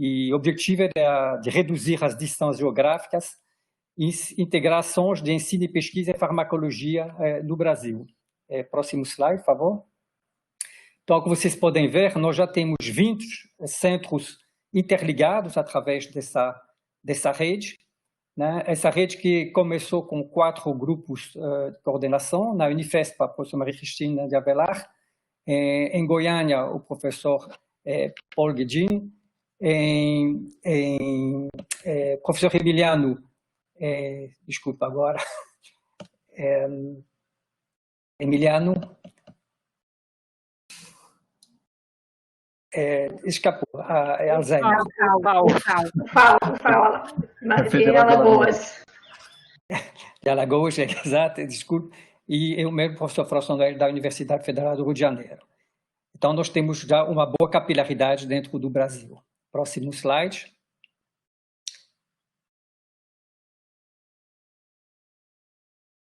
E o objetivo é de reduzir as distâncias geográficas e integrar ações de ensino e pesquisa em farmacologia no Brasil. Próximo slide, por favor. Então, como vocês podem ver, nós já temos 20 centros interligados através dessa rede, né? Essa rede que começou com 4 grupos de coordenação, na Unifesp, a professora Maria Cristina de Avelar, em Goiânia, o professor Paul Guedin, professor Emiliano, desculpa agora, Emiliano, escapou, Alzheimer. Fala. De Alagoas. De Alagoas, exato, desculpe. E eu mesmo, professor Frausto Noel, da Universidade Federal do Rio de Janeiro. Então, nós temos já uma boa capilaridade dentro do Brasil. Próximo slide.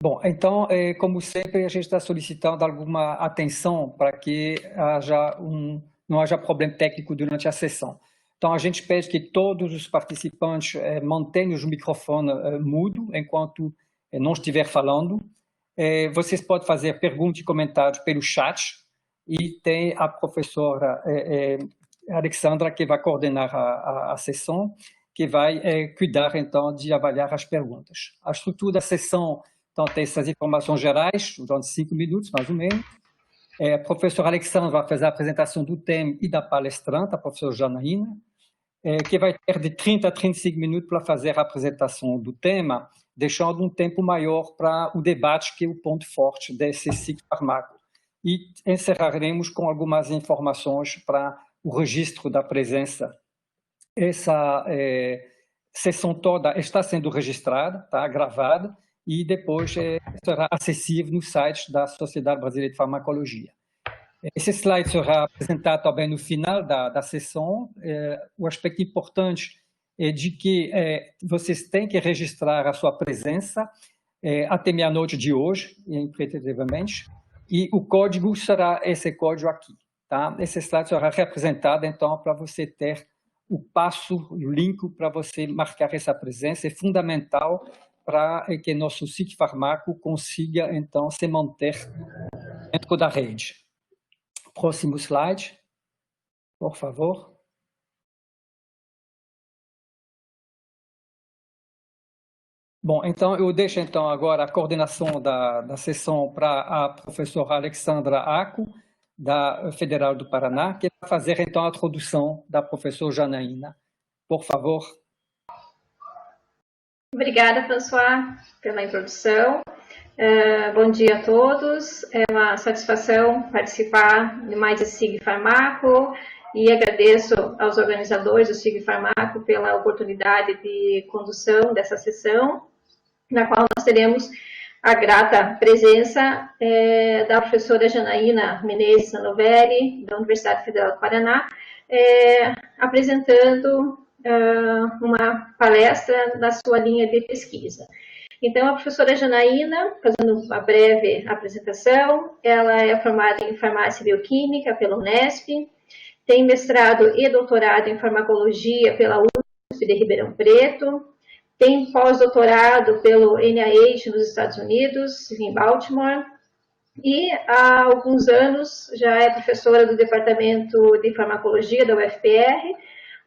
Bom, então, como sempre, a gente está solicitando alguma atenção para que não haja problema técnico durante a sessão. Então, a gente pede que todos os participantes mantenham os microfones mudos enquanto não estiver falando. Vocês podem fazer perguntas e comentários pelo chat e tem a professora Alexandra que vai coordenar a sessão, que vai cuidar, então, de avaliar as perguntas. A estrutura da sessão, então, tem essas informações gerais, durante 5 minutos, mais ou menos. A professora Alexandra vai fazer a apresentação do tema e da palestrante, a professora Janaína, que vai ter de 30 a 35 minutos para fazer a apresentação do tema, deixando um tempo maior para o debate, que é o ponto forte desse ciclo farmaco. E encerraremos com algumas informações para o registro da presença. Essa sessão toda está sendo registrada, está gravada, e depois será acessível no site da Sociedade Brasileira de Farmacologia. Esse slide será apresentado também no final da sessão. O aspecto importante é de que vocês têm que registrar a sua presença até meia-noite de hoje, impreterivelmente, e o código será esse código aqui. Tá? Esse slide será representado, então, para você ter o passo, o link para você marcar essa presença. É fundamental para que nosso ciclo farmaco consiga, então, se manter dentro da rede. Próximo slide, por favor. Bom, então, eu deixo, então, agora a coordenação da sessão para a professora Alexandra Aco, da Federal do Paraná, que vai fazer, então, a introdução da professora Janaína. Por favor. Obrigada, François, pela introdução. Bom dia a todos. É uma satisfação participar de mais esse SIG Farmaco e agradeço aos organizadores do SIG Farmaco pela oportunidade de condução dessa sessão, na qual nós teremos a grata presença da professora Janaína Menezes Sanovelli, da Universidade Federal do Paraná, apresentando uma palestra na sua linha de pesquisa. Então, a professora Janaína, fazendo uma breve apresentação, ela é formada em farmácia e bioquímica pela Unesp, tem mestrado e doutorado em farmacologia pela USP de Ribeirão Preto, tem pós-doutorado pelo NIH nos Estados Unidos, em Baltimore, e há alguns anos já é professora do Departamento de Farmacologia da UFPR,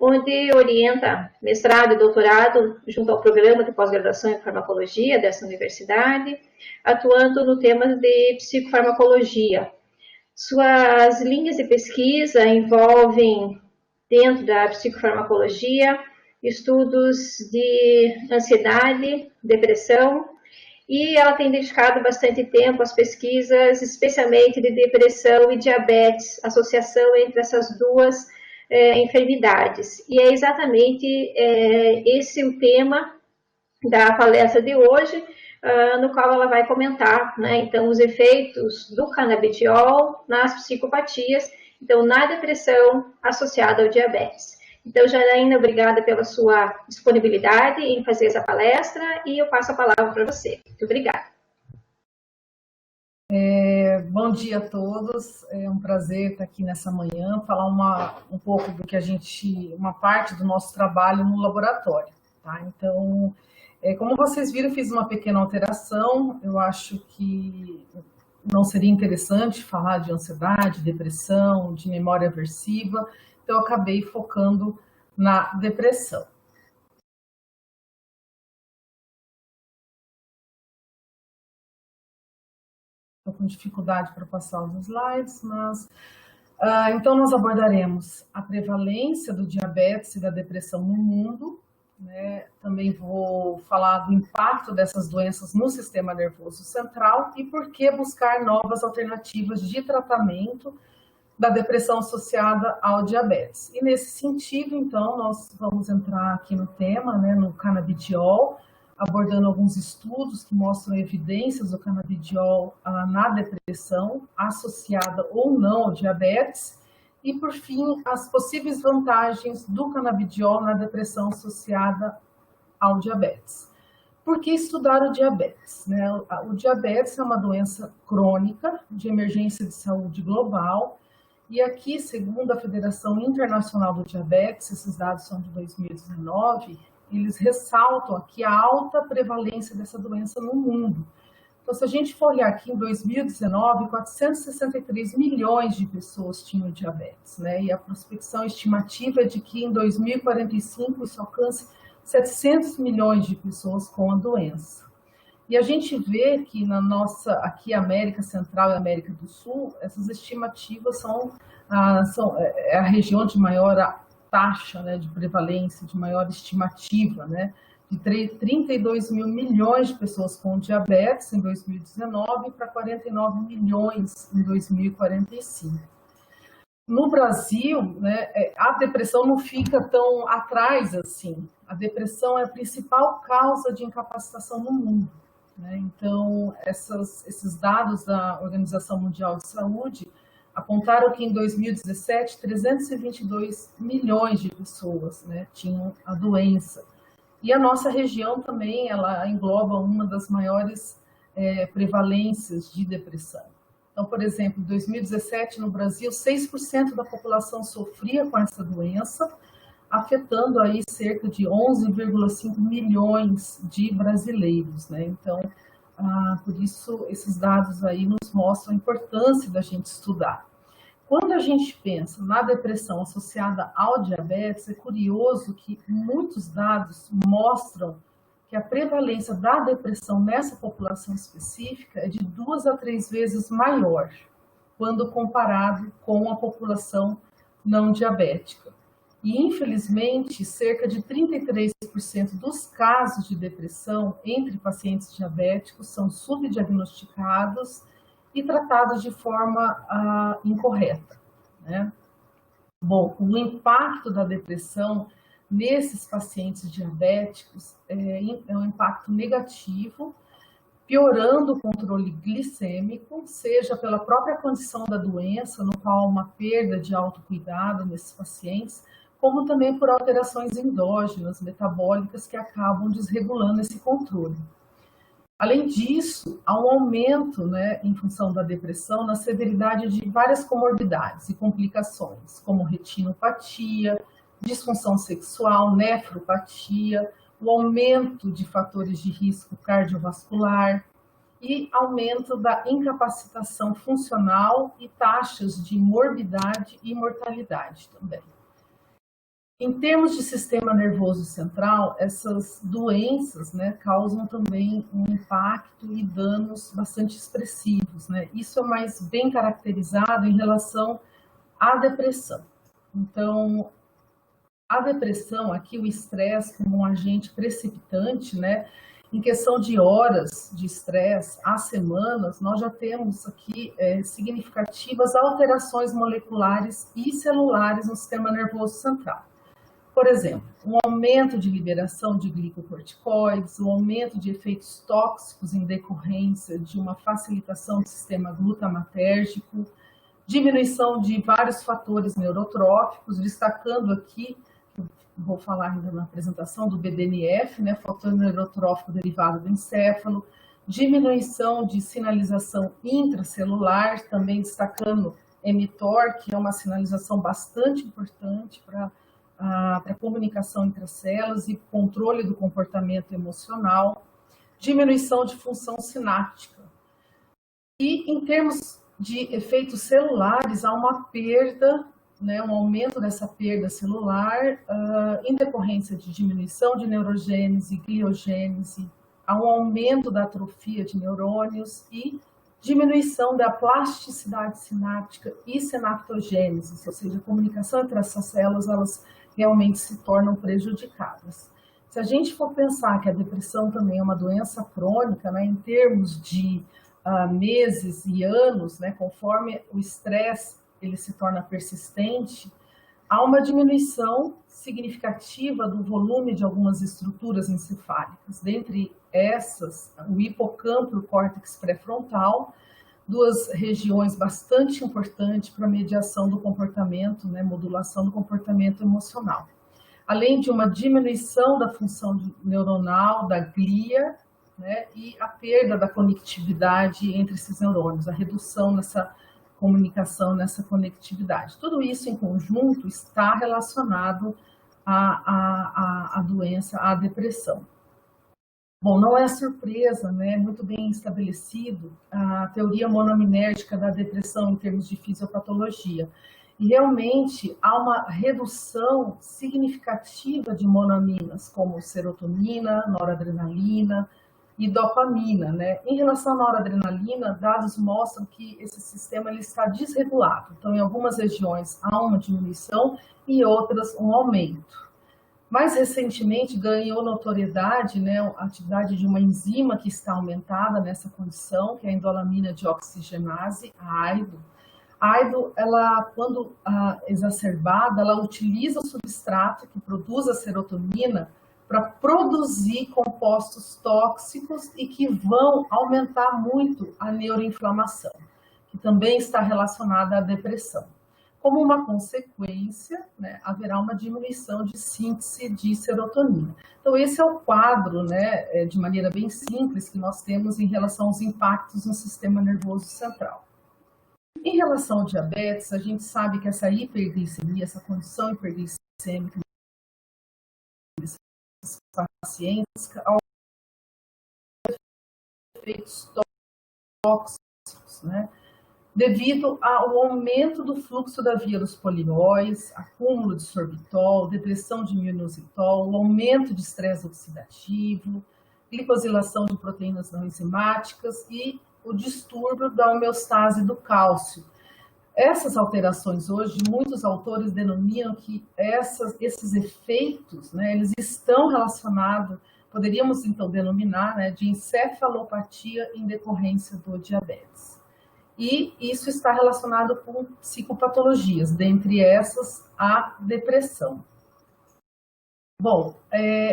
onde orienta mestrado e doutorado junto ao programa de pós-graduação em farmacologia dessa universidade, atuando no tema de psicofarmacologia. Suas linhas de pesquisa envolvem, dentro da psicofarmacologia, estudos de ansiedade, depressão, e ela tem dedicado bastante tempo às pesquisas, especialmente de depressão e diabetes, associação entre essas duas enfermidades. E é exatamente esse o tema da palestra de hoje, no qual ela vai comentar, né, então, os efeitos do canabidiol nas psicopatias, então, na depressão associada ao diabetes. Então, Janaína, obrigada pela sua disponibilidade em fazer essa palestra e eu passo a palavra para você. Muito obrigada. Bom dia a todos, é um prazer estar aqui nessa manhã, falar um pouco do que uma parte do nosso trabalho no laboratório, tá? Então, como vocês viram, eu fiz uma pequena alteração, eu acho que não seria interessante falar de ansiedade, depressão, de memória aversiva, então eu acabei focando na depressão. Estou com dificuldade para passar os slides, mas... então, nós abordaremos a prevalência do diabetes e da depressão no mundo, né? Também vou falar do impacto dessas doenças no sistema nervoso central e por que buscar novas alternativas de tratamento da depressão associada ao diabetes. E nesse sentido, então, nós vamos entrar aqui no tema, né, no canabidiol, abordando alguns estudos que mostram evidências do canabidiol na depressão, associada ou não ao diabetes, e, por fim, as possíveis vantagens do canabidiol na depressão associada ao diabetes. Por que estudar o diabetes, né? O diabetes é uma doença crônica de emergência de saúde global, e aqui, segundo a Federação Internacional do Diabetes, esses dados são de 2019, eles ressaltam aqui a alta prevalência dessa doença no mundo. Então, se a gente for olhar aqui em 2019, 463 milhões de pessoas tinham diabetes, né? E a prospecção estimativa é de que em 2045 isso alcance 700 milhões de pessoas com a doença. E a gente vê que na nossa, aqui América Central e América do Sul, essas estimativas é a região de maior taxa, né, de prevalência, de maior estimativa, né, de 32 mil milhões de pessoas com diabetes em 2019 para 49 milhões em 2045. No Brasil, né, a depressão não fica tão atrás assim. A depressão é a principal causa de incapacitação no mundo, né? Então, esses dados da Organização Mundial de Saúde apontaram que em 2017, 322 milhões de pessoas, né, tinham a doença. E a nossa região também, ela engloba uma das maiores prevalências de depressão. Então, por exemplo, em 2017, no Brasil, 6% da população sofria com essa doença, afetando aí cerca de 11,5 milhões de brasileiros, né? Então, por isso, esses dados aí nos mostram a importância da gente estudar. Quando a gente pensa na depressão associada ao diabetes, é curioso que muitos dados mostram que a prevalência da depressão nessa população específica é de 2 a 3 vezes maior, quando comparado com a população não diabética. E, infelizmente, cerca de 33% dos casos de depressão entre pacientes diabéticos são subdiagnosticados e tratados de forma incorreta, né? Bom, o impacto da depressão nesses pacientes diabéticos é um impacto negativo, piorando o controle glicêmico, seja pela própria condição da doença, no qual há uma perda de autocuidado nesses pacientes, como também por alterações endógenas, metabólicas, que acabam desregulando esse controle. Além disso, há um aumento, né, em função da depressão, na severidade de várias comorbidades e complicações, como retinopatia, disfunção sexual, nefropatia, o aumento de fatores de risco cardiovascular e aumento da incapacitação funcional e taxas de morbidade e mortalidade também. Em termos de sistema nervoso central, essas doenças, né, causam também um impacto e danos bastante expressivos, né? Isso é mais bem caracterizado em relação à depressão. Então, a depressão, aqui o estresse como um agente precipitante, né? Em questão de horas de estresse a semanas, nós já temos aqui significativas alterações moleculares e celulares no sistema nervoso central. Por exemplo, um aumento de liberação de glicocorticoides, um aumento de efeitos tóxicos em decorrência de uma facilitação do sistema glutamatérgico, diminuição de vários fatores neurotróficos, destacando aqui, vou falar ainda na apresentação do BDNF, né, fator neurotrófico derivado do encéfalo, diminuição de sinalização intracelular, também destacando mTOR, que é uma sinalização bastante importante para a comunicação entre as células e controle do comportamento emocional, diminuição de função sináptica. E em termos de efeitos celulares, há uma perda, né, um aumento dessa perda celular em decorrência de diminuição de neurogênese, gliogênese, há um aumento da atrofia de neurônios e diminuição da plasticidade sináptica e sinaptogênese, ou seja, a comunicação entre essas células, elas realmente se tornam prejudicadas. Se a gente for pensar que a depressão também é uma doença crônica, né, em termos de meses e anos, né, conforme o estresse ele se torna persistente, há uma diminuição significativa do volume de algumas estruturas encefálicas. Dentre essas, o hipocampo e o córtex pré-frontal, duas regiões bastante importantes para a mediação do comportamento, né, modulação do comportamento emocional. Além de uma diminuição da função neuronal, da glia, né, e a perda da conectividade entre esses neurônios, a redução nessa comunicação, nessa conectividade. Tudo isso em conjunto está relacionado à doença, à depressão. Bom, não é surpresa, né? Muito bem estabelecido a teoria monominérgica da depressão em termos de fisiopatologia. E realmente há uma redução significativa de monoaminas, como serotonina, noradrenalina e dopamina, né? Em relação à noradrenalina, dados mostram que esse sistema ele está desregulado. Então, em algumas regiões há uma diminuição e outras um aumento. Mais recentemente ganhou notoriedade, né, a atividade de uma enzima que está aumentada nessa condição, que é a endolamina deoxigenase, a AIDO. A AIDO, ela, quando exacerbada, ela utiliza o substrato que produz a serotonina para produzir compostos tóxicos e que vão aumentar muito a neuroinflamação, que também está relacionada à depressão. Como uma consequência, né, haverá uma diminuição de síntese de serotonina. Então, esse é o quadro, né, de maneira bem simples, que nós temos em relação aos impactos no sistema nervoso central. Em relação ao diabetes, a gente sabe que essa hiperglicemia, essa condição hiperglicêmica desses pacientes, há efeitos tóxicos, né? Devido ao aumento do fluxo da via dos polióis, acúmulo de sorbitol, depressão de inositol, o aumento de estresse oxidativo, glicosilação de proteínas não enzimáticas e o distúrbio da homeostase do cálcio. Essas alterações hoje, muitos autores denominam que esses efeitos, né, eles estão relacionados, poderíamos então denominar, né, de encefalopatia em decorrência do diabetes. E isso está relacionado com psicopatologias, dentre essas a depressão. Bom,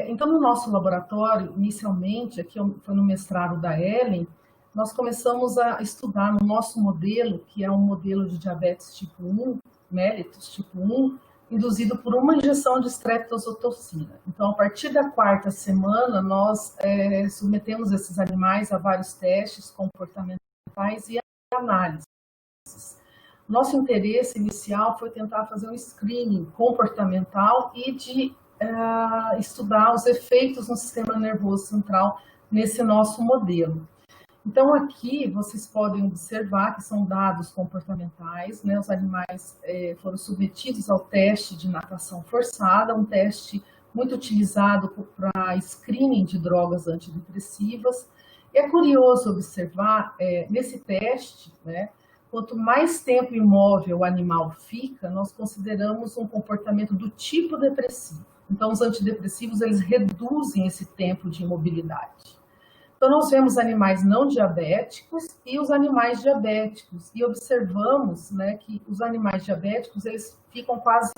então no nosso laboratório, inicialmente, aqui foi no mestrado da Ellen, nós começamos a estudar no nosso modelo, que é um modelo de diabetes tipo 1, mellitus tipo 1, induzido por uma injeção de streptozotocina. Então, a partir da 4ª semana, nós submetemos esses animais a vários testes comportamentais e análises. Nosso interesse inicial foi tentar fazer um screening comportamental e de estudar os efeitos no sistema nervoso central nesse nosso modelo. Então, aqui vocês podem observar que são dados comportamentais, né? Os animais foram submetidos ao teste de natação forçada, um teste muito utilizado para screening de drogas antidepressivas. E é curioso observar, nesse teste, né, quanto mais tempo imóvel o animal fica, nós consideramos um comportamento do tipo depressivo. Então, os antidepressivos, eles reduzem esse tempo de imobilidade. Então, nós vemos animais não diabéticos e os animais diabéticos. E observamos, né, que os animais diabéticos, eles ficam quase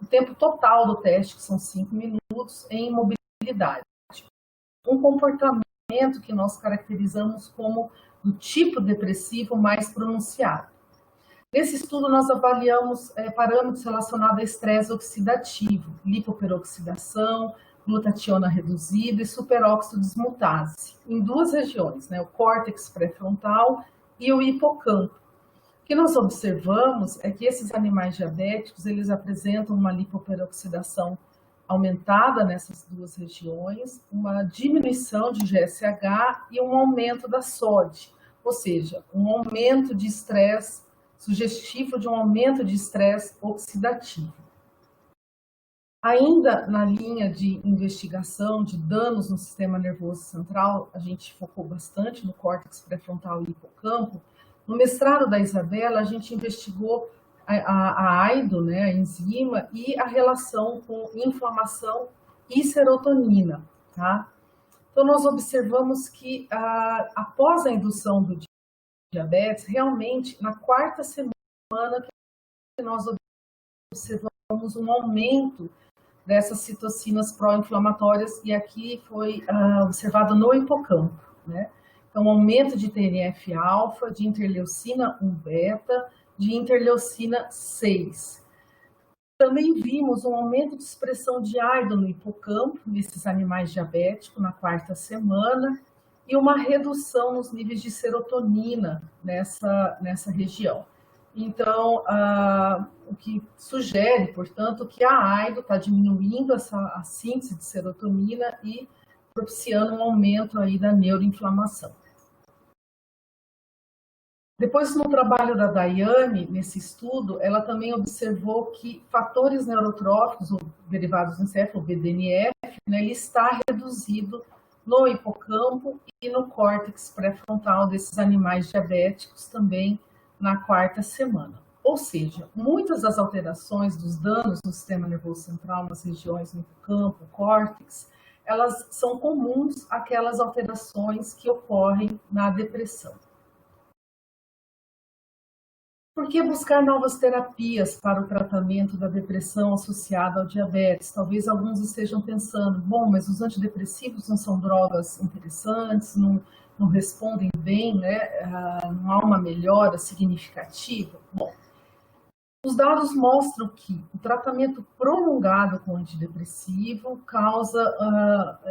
o tempo total do teste, que são 5 minutos, em imobilidade. Um comportamento que nós caracterizamos como do tipo depressivo mais pronunciado. Nesse estudo, nós avaliamos parâmetros relacionados a estresse oxidativo, lipoperoxidação, glutationa reduzida e superóxido dismutase, em duas regiões, né, o córtex pré-frontal e o hipocampo. O que nós observamos é que esses animais diabéticos, eles apresentam uma lipoperoxidação aumentada nessas duas regiões, uma diminuição de GSH e um aumento da SOD, ou seja, um aumento de estresse, sugestivo de um aumento de estresse oxidativo. Ainda na linha de investigação de danos no sistema nervoso central, a gente focou bastante no córtex pré-frontal e hipocampo. No mestrado da Isabela, a gente investigou a AIDO, né, a enzima, e a relação com inflamação e serotonina. Tá? Então, nós observamos que após a indução do diabetes, realmente, na quarta semana que nós observamos um aumento dessas citocinas pró-inflamatórias, e aqui foi observado no hipocampo, né? Então, aumento de TNF-alfa, de interleucina 1-beta, de interleucina 6. Também vimos um aumento de expressão de AIDO no hipocampo, nesses animais diabéticos, na quarta semana, e uma redução nos níveis de serotonina nessa região. Então, o que sugere, portanto, que a AIDO está diminuindo a síntese de serotonina e propiciando um aumento aí da neuroinflamação. Depois, no trabalho da Daiane, nesse estudo, ela também observou que fatores neurotróficos, ou derivados do encéfalo, BDNF, né, ele está reduzido no hipocampo e no córtex pré-frontal desses animais diabéticos também na quarta semana. Ou seja, muitas das alterações dos danos no sistema nervoso central, nas regiões do hipocampo, córtex, elas são comuns àquelas alterações que ocorrem na depressão. Por que buscar novas terapias para o tratamento da depressão associada ao diabetes? Talvez alguns estejam pensando, bom, mas os antidepressivos não são drogas interessantes, não respondem bem, né? Não há uma melhora significativa. Bom, os dados mostram que o tratamento prolongado com antidepressivo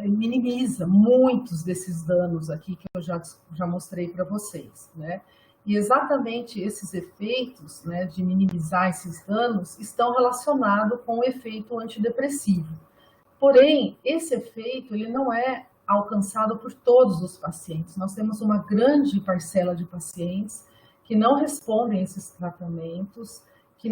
minimiza muitos desses danos aqui que eu já mostrei para vocês, né? E exatamente esses efeitos, né, de minimizar esses danos estão relacionados com o efeito antidepressivo. Porém, esse efeito ele não é alcançado por todos os pacientes. Nós temos uma grande parcela de pacientes que não respondem a esses tratamentos, que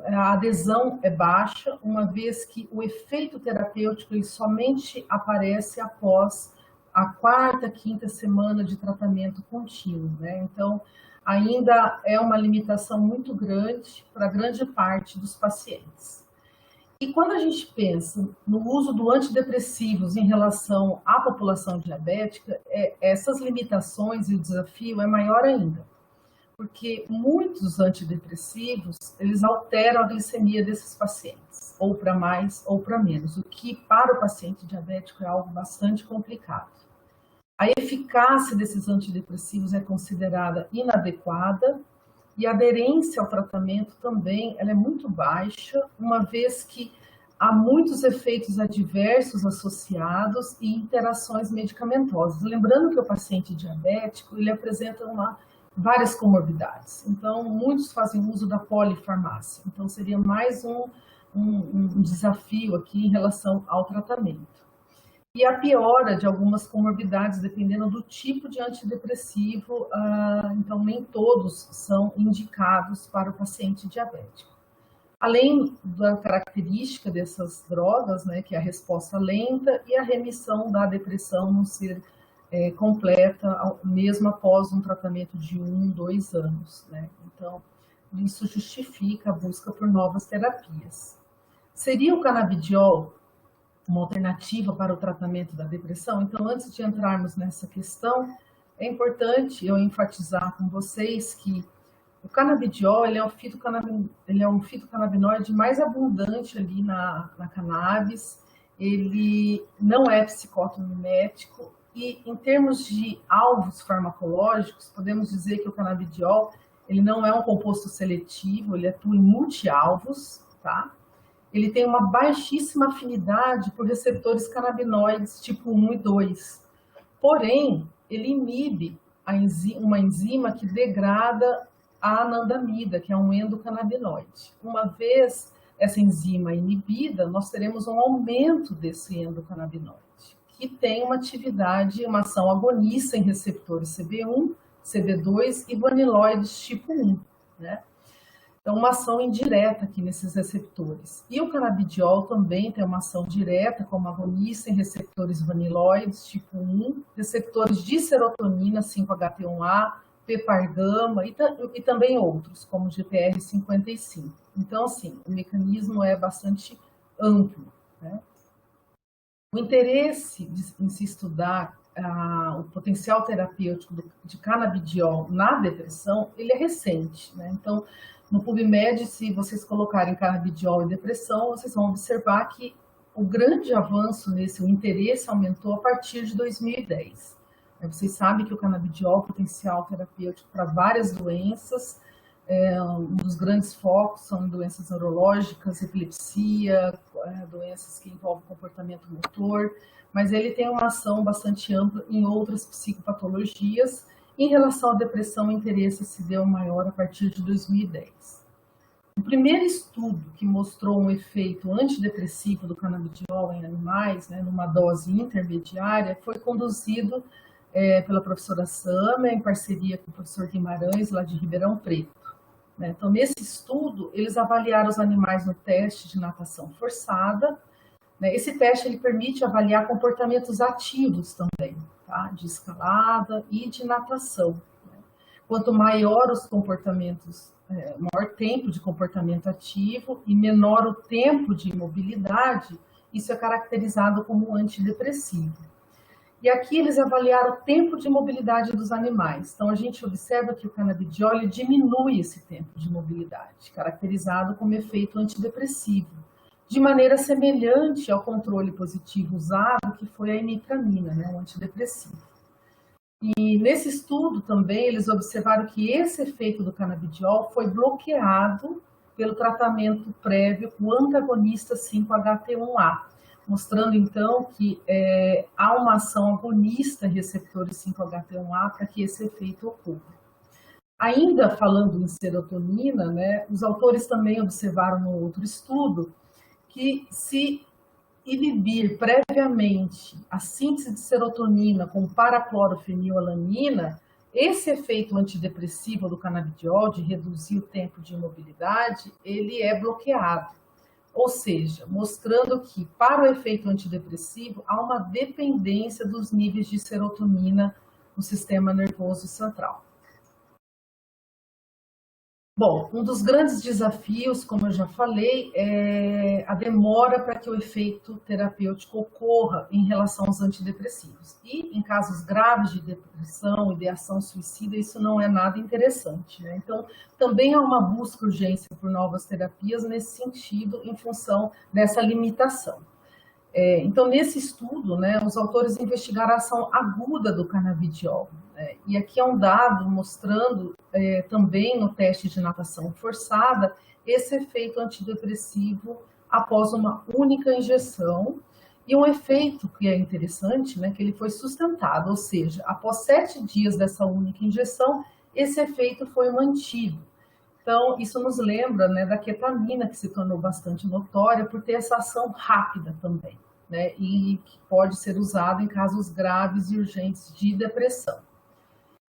a adesão é baixa, uma vez que o efeito terapêutico ele somente aparece após a quarta, quinta semana de tratamento contínuo, né? Então, ainda é uma limitação muito grande para grande parte dos pacientes. E quando a gente pensa no uso do antidepressivos em relação à população diabética, essas limitações e o desafio é maior ainda, porque muitos antidepressivos, eles alteram a glicemia desses pacientes, ou para mais ou para menos, o que para o paciente diabético é algo bastante complicado. A eficácia desses antidepressivos é considerada inadequada e a aderência ao tratamento também ela é muito baixa, uma vez que há muitos efeitos adversos associados e interações medicamentosas. Lembrando que o paciente diabético ele apresenta várias comorbidades, então muitos fazem uso da polifarmácia, então seria mais um desafio aqui em relação ao tratamento. E a piora de algumas comorbidades, dependendo do tipo de antidepressivo, então nem todos são indicados para o paciente diabético. Além da característica dessas drogas, né, que é a resposta lenta e a remissão da depressão não ser completa, mesmo após um tratamento de 1-2 anos, né? Então, isso justifica a busca por novas terapias. Seria o canabidiol uma alternativa para o tratamento da depressão? Então, antes de entrarmos nessa questão, é importante eu enfatizar com vocês que o canabidiol ele é um fitocannabinoide mais abundante ali na cannabis, ele não é psicotomimético e, em termos de alvos farmacológicos, podemos dizer que o canabidiol ele não é um composto seletivo, ele atua em multi-alvos, tá? ele tem uma baixíssima afinidade por receptores canabinoides tipo 1 e 2. Porém, ele inibe uma enzima que degrada a anandamida, que é um endocannabinoide. Uma vez essa enzima inibida, nós teremos um aumento desse endocannabinoide, que tem uma atividade, uma ação agonista em receptores CB1, CB2 e vaniloides tipo 1, né? Então, uma ação indireta aqui nesses receptores. E o canabidiol também tem uma ação direta como agonista em receptores vaniloides tipo 1, receptores de serotonina 5-HT1A, PPAR-gama e também outros, como GPR55. Então, assim, o mecanismo é bastante amplo, né? O interesse em se estudar o potencial terapêutico de canabidiol na depressão, ele é recente, né? Então, no PubMed, se vocês colocarem canabidiol e depressão, vocês vão observar que o grande avanço o interesse aumentou a partir de 2010. Vocês sabem que o canabidiol é potencial terapêutico para várias doenças, um dos grandes focos são doenças neurológicas, epilepsia, doenças que envolvem comportamento motor, mas ele tem uma ação bastante ampla em outras psicopatologias. Em relação à depressão, o interesse se deu maior a partir de 2010. O primeiro estudo que mostrou um efeito antidepressivo do canabidiol em animais, né, numa dose intermediária, foi conduzido pela professora Sâmia, em parceria com o professor Guimarães, lá de Ribeirão Preto. Então, nesse estudo, eles avaliaram os animais no teste de natação forçada. Esse teste ele permite avaliar comportamentos ativos também, tá? De escalada e de natação. Quanto maior os comportamentos, maior tempo de comportamento ativo e menor o tempo de imobilidade, isso é caracterizado como antidepressivo. E aqui eles avaliaram o tempo de mobilidade dos animais. Então, a gente observa que o canabidiol ele diminui esse tempo de mobilidade, caracterizado como efeito antidepressivo, de maneira semelhante ao controle positivo usado, que foi a imipramina, né, o antidepressivo. E nesse estudo também, eles observaram que esse efeito do canabidiol foi bloqueado pelo tratamento prévio com o antagonista 5-HT1A, mostrando então que há uma ação agonista em receptores 5-HT1A para que esse efeito ocorra. Ainda falando em serotonina, né, os autores também observaram no outro estudo que se inibir previamente a síntese de serotonina com paraclorofenilalanina, esse efeito antidepressivo do canabidiol, de reduzir o tempo de imobilidade, ele é bloqueado. Ou seja, mostrando que para o efeito antidepressivo há uma dependência dos níveis de serotonina no sistema nervoso central. Bom, um dos grandes desafios, como eu já falei, é a demora para que o efeito terapêutico ocorra em relação aos antidepressivos. E em casos graves de depressão, ideação suicida, isso não é nada interessante, né? Então, também há uma busca urgência por novas terapias nesse sentido, em função dessa limitação. Então, nesse estudo, né, os autores investigaram a ação aguda do canabidiol. E aqui é um dado mostrando também no teste de natação forçada esse efeito antidepressivo após uma única injeção. E um efeito que é interessante, né, que ele foi sustentado, ou seja, após 7 dias dessa única injeção, esse efeito foi mantido. Então, isso nos lembra, né, da ketamina, que se tornou bastante notória por ter essa ação rápida também, né, e que pode ser usada em casos graves e urgentes de depressão.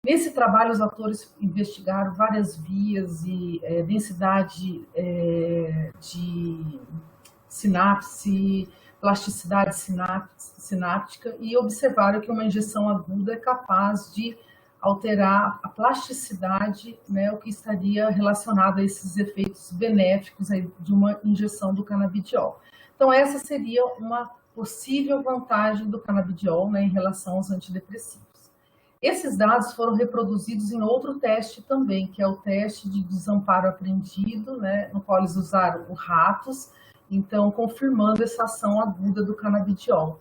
Nesse trabalho, os autores investigaram várias vias e densidade de sinapse, plasticidade sináptica, e observaram que uma injeção aguda é capaz de alterar a plasticidade, né, o que estaria relacionado a esses efeitos benéficos aí de uma injeção do canabidiol. Então, essa seria uma possível vantagem do canabidiol, né, em relação aos antidepressivos. Esses dados foram reproduzidos em outro teste também, que é o teste de desamparo aprendido, né, no qual eles usaram ratos, então confirmando essa ação aguda do canabidiol.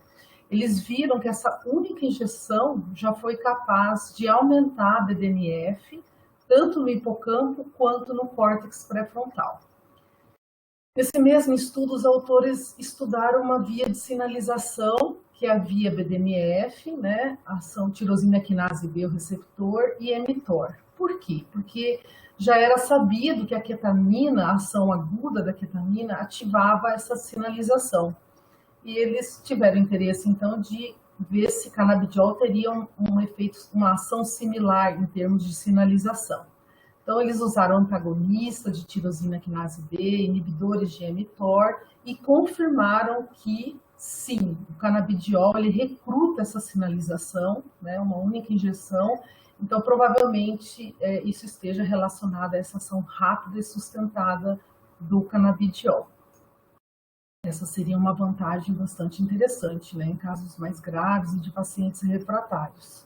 Eles viram que essa única injeção já foi capaz de aumentar a BDNF, tanto no hipocampo quanto no córtex pré-frontal. Nesse mesmo estudo, os autores estudaram uma via de sinalização, que é a via BDNF, né, ação tirosina quinase B, o receptor, e mTOR. Por quê? Porque já era sabido que a ketamina, a ação aguda da ketamina, ativava essa sinalização. E eles tiveram interesse, então, de ver se canabidiol teria um efeito, uma ação similar em termos de sinalização. Então, eles usaram antagonistas de tirosina quinase B, inibidores de mTOR, e confirmaram que, sim, o canabidiol ele recruta essa sinalização, né, uma única injeção. Então, provavelmente, isso esteja relacionado a essa ação rápida e sustentada do canabidiol. Essa seria uma vantagem bastante interessante, né, em casos mais graves e de pacientes refratários.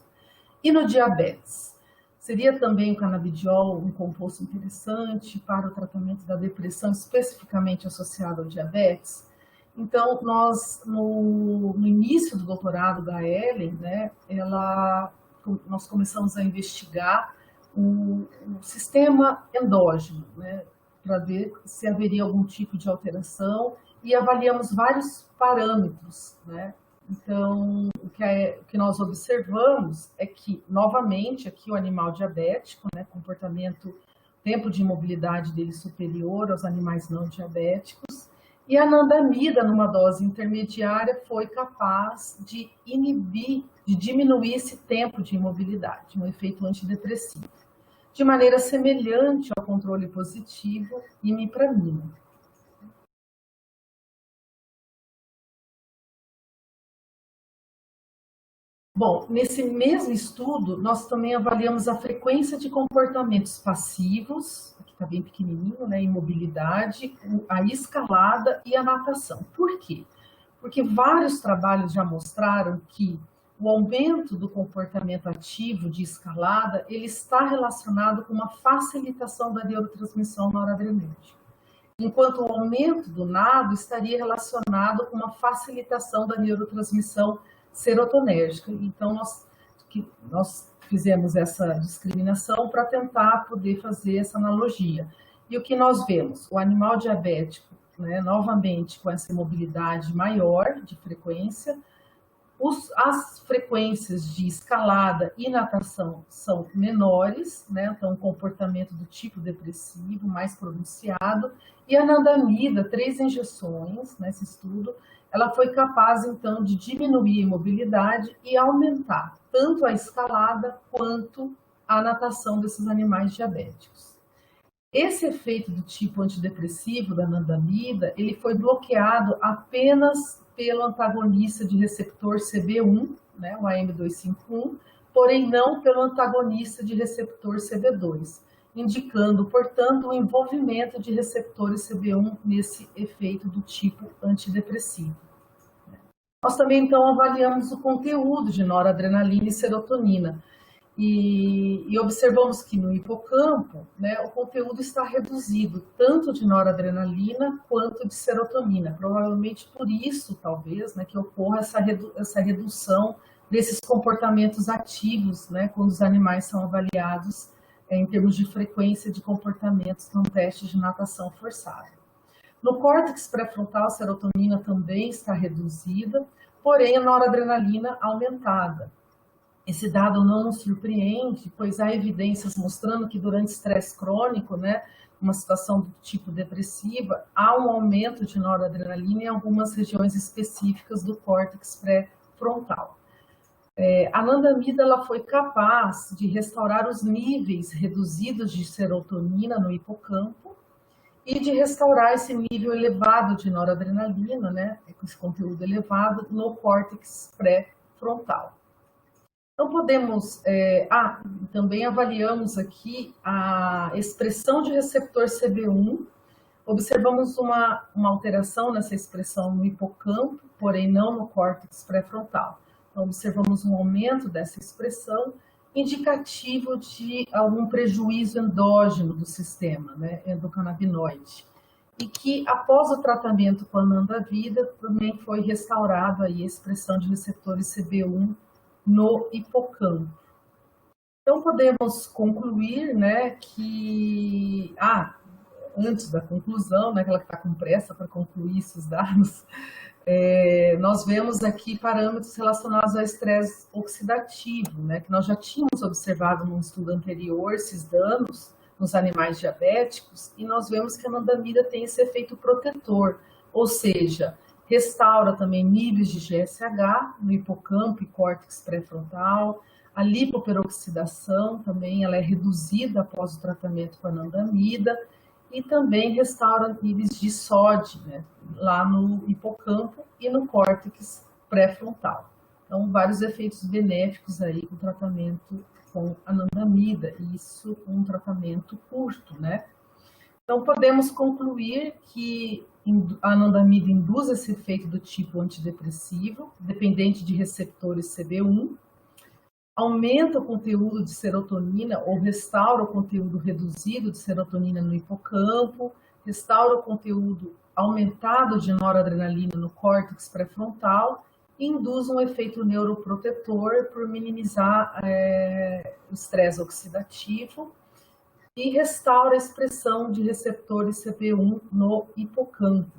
E no diabetes? Seria também o canabidiol um composto interessante para o tratamento da depressão, especificamente associado ao diabetes? Então, nós, no início do doutorado da Ellen, né, nós começamos a investigar o sistema endógeno, né, para ver se haveria algum tipo de alteração, e avaliamos vários parâmetros, né? Então, o que nós observamos é que, novamente, aqui o animal diabético, né, comportamento, tempo de imobilidade dele superior aos animais não diabéticos, e a anandamida, numa dose intermediária, foi capaz de diminuir esse tempo de imobilidade, um efeito antidepressivo, de maneira semelhante ao controle positivo imipramina. Bom, nesse mesmo estudo, nós também avaliamos a frequência de comportamentos passivos, aqui está bem pequenininho, né, imobilidade, a escalada e a natação. Por quê? Porque vários trabalhos já mostraram que o aumento do comportamento ativo de escalada, ele está relacionado com uma facilitação da neurotransmissão noradrenérgica, enquanto o aumento do nado estaria relacionado com uma facilitação da neurotransmissão serotonérgica. Então, nós fizemos essa discriminação para tentar poder fazer essa analogia. E o que nós vemos? O animal diabético, né, novamente, com essa mobilidade maior de frequência, as frequências de escalada e natação são menores, né, então, um comportamento do tipo depressivo mais pronunciado, e a anandamida, 3 injeções nesse estudo, ela foi capaz, então, de diminuir a imobilidade e aumentar tanto a escalada quanto a natação desses animais diabéticos. Esse efeito do tipo antidepressivo da anandamida, ele foi bloqueado apenas pelo antagonista de receptor CB1, né, o AM251, porém não pelo antagonista de receptor CB2, indicando, portanto, o envolvimento de receptores CB1 nesse efeito do tipo antidepressivo. Nós também, então, avaliamos o conteúdo de noradrenalina e serotonina e observamos que no hipocampo, né, o conteúdo está reduzido, tanto de noradrenalina quanto de serotonina. Provavelmente por isso, talvez, né, que ocorra essa redução desses comportamentos ativos, né, quando os animais são avaliados em termos de frequência de comportamentos num teste de natação forçada. No córtex pré-frontal, a serotonina também está reduzida, porém a noradrenalina aumentada. Esse dado não nos surpreende, pois há evidências mostrando que durante estresse crônico, né, uma situação do tipo depressiva, há um aumento de noradrenalina em algumas regiões específicas do córtex pré-frontal. A anandamida ela foi capaz de restaurar os níveis reduzidos de serotonina no hipocampo e de restaurar esse nível elevado de noradrenalina, né, com esse conteúdo elevado, no córtex pré-frontal. Então, podemos... também avaliamos aqui a expressão de receptor CB1, observamos uma alteração nessa expressão no hipocampo, porém não no córtex pré-frontal. Então, observamos um aumento dessa expressão, indicativo de algum prejuízo endógeno do sistema, né, endocannabinoide. E que, após o tratamento com a anandamida, também foi restaurada aí a expressão de receptores CB1 no hipocampo. Então, podemos concluir, né, que antes da conclusão, né, aquela que está com pressa para concluir esses dados, nós vemos aqui parâmetros relacionados ao estresse oxidativo, né, que nós já tínhamos observado num estudo anterior, esses danos nos animais diabéticos, e nós vemos que a anandamida tem esse efeito protetor, ou seja, restaura também níveis de GSH no hipocampo e córtex pré-frontal. A lipoperoxidação também ela é reduzida após o tratamento com anandamida e também restaura níveis de sódio, né, lá no hipocampo e no córtex pré-frontal. Então, vários efeitos benéficos aí com o tratamento com anandamida, e isso um tratamento curto, né? Então, podemos concluir que a anandamida induz esse efeito do tipo antidepressivo, dependente de receptores CB1, aumenta o conteúdo de serotonina ou restaura o conteúdo reduzido de serotonina no hipocampo, restaura o conteúdo aumentado de noradrenalina no córtex pré-frontal e induz um efeito neuroprotetor por minimizar o estresse oxidativo e restaura a expressão de receptores CB1 no hipocampo.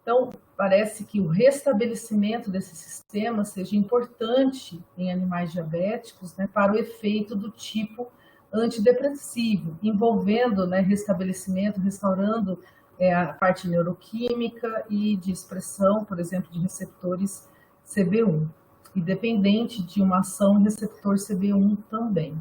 Então, parece que o restabelecimento desse sistema seja importante em animais diabéticos, né, para o efeito do tipo antidepressivo, envolvendo, né, restabelecimento, restaurando a parte neuroquímica e de expressão, por exemplo, de receptores CB1, e dependente de uma ação receptor CB1 também.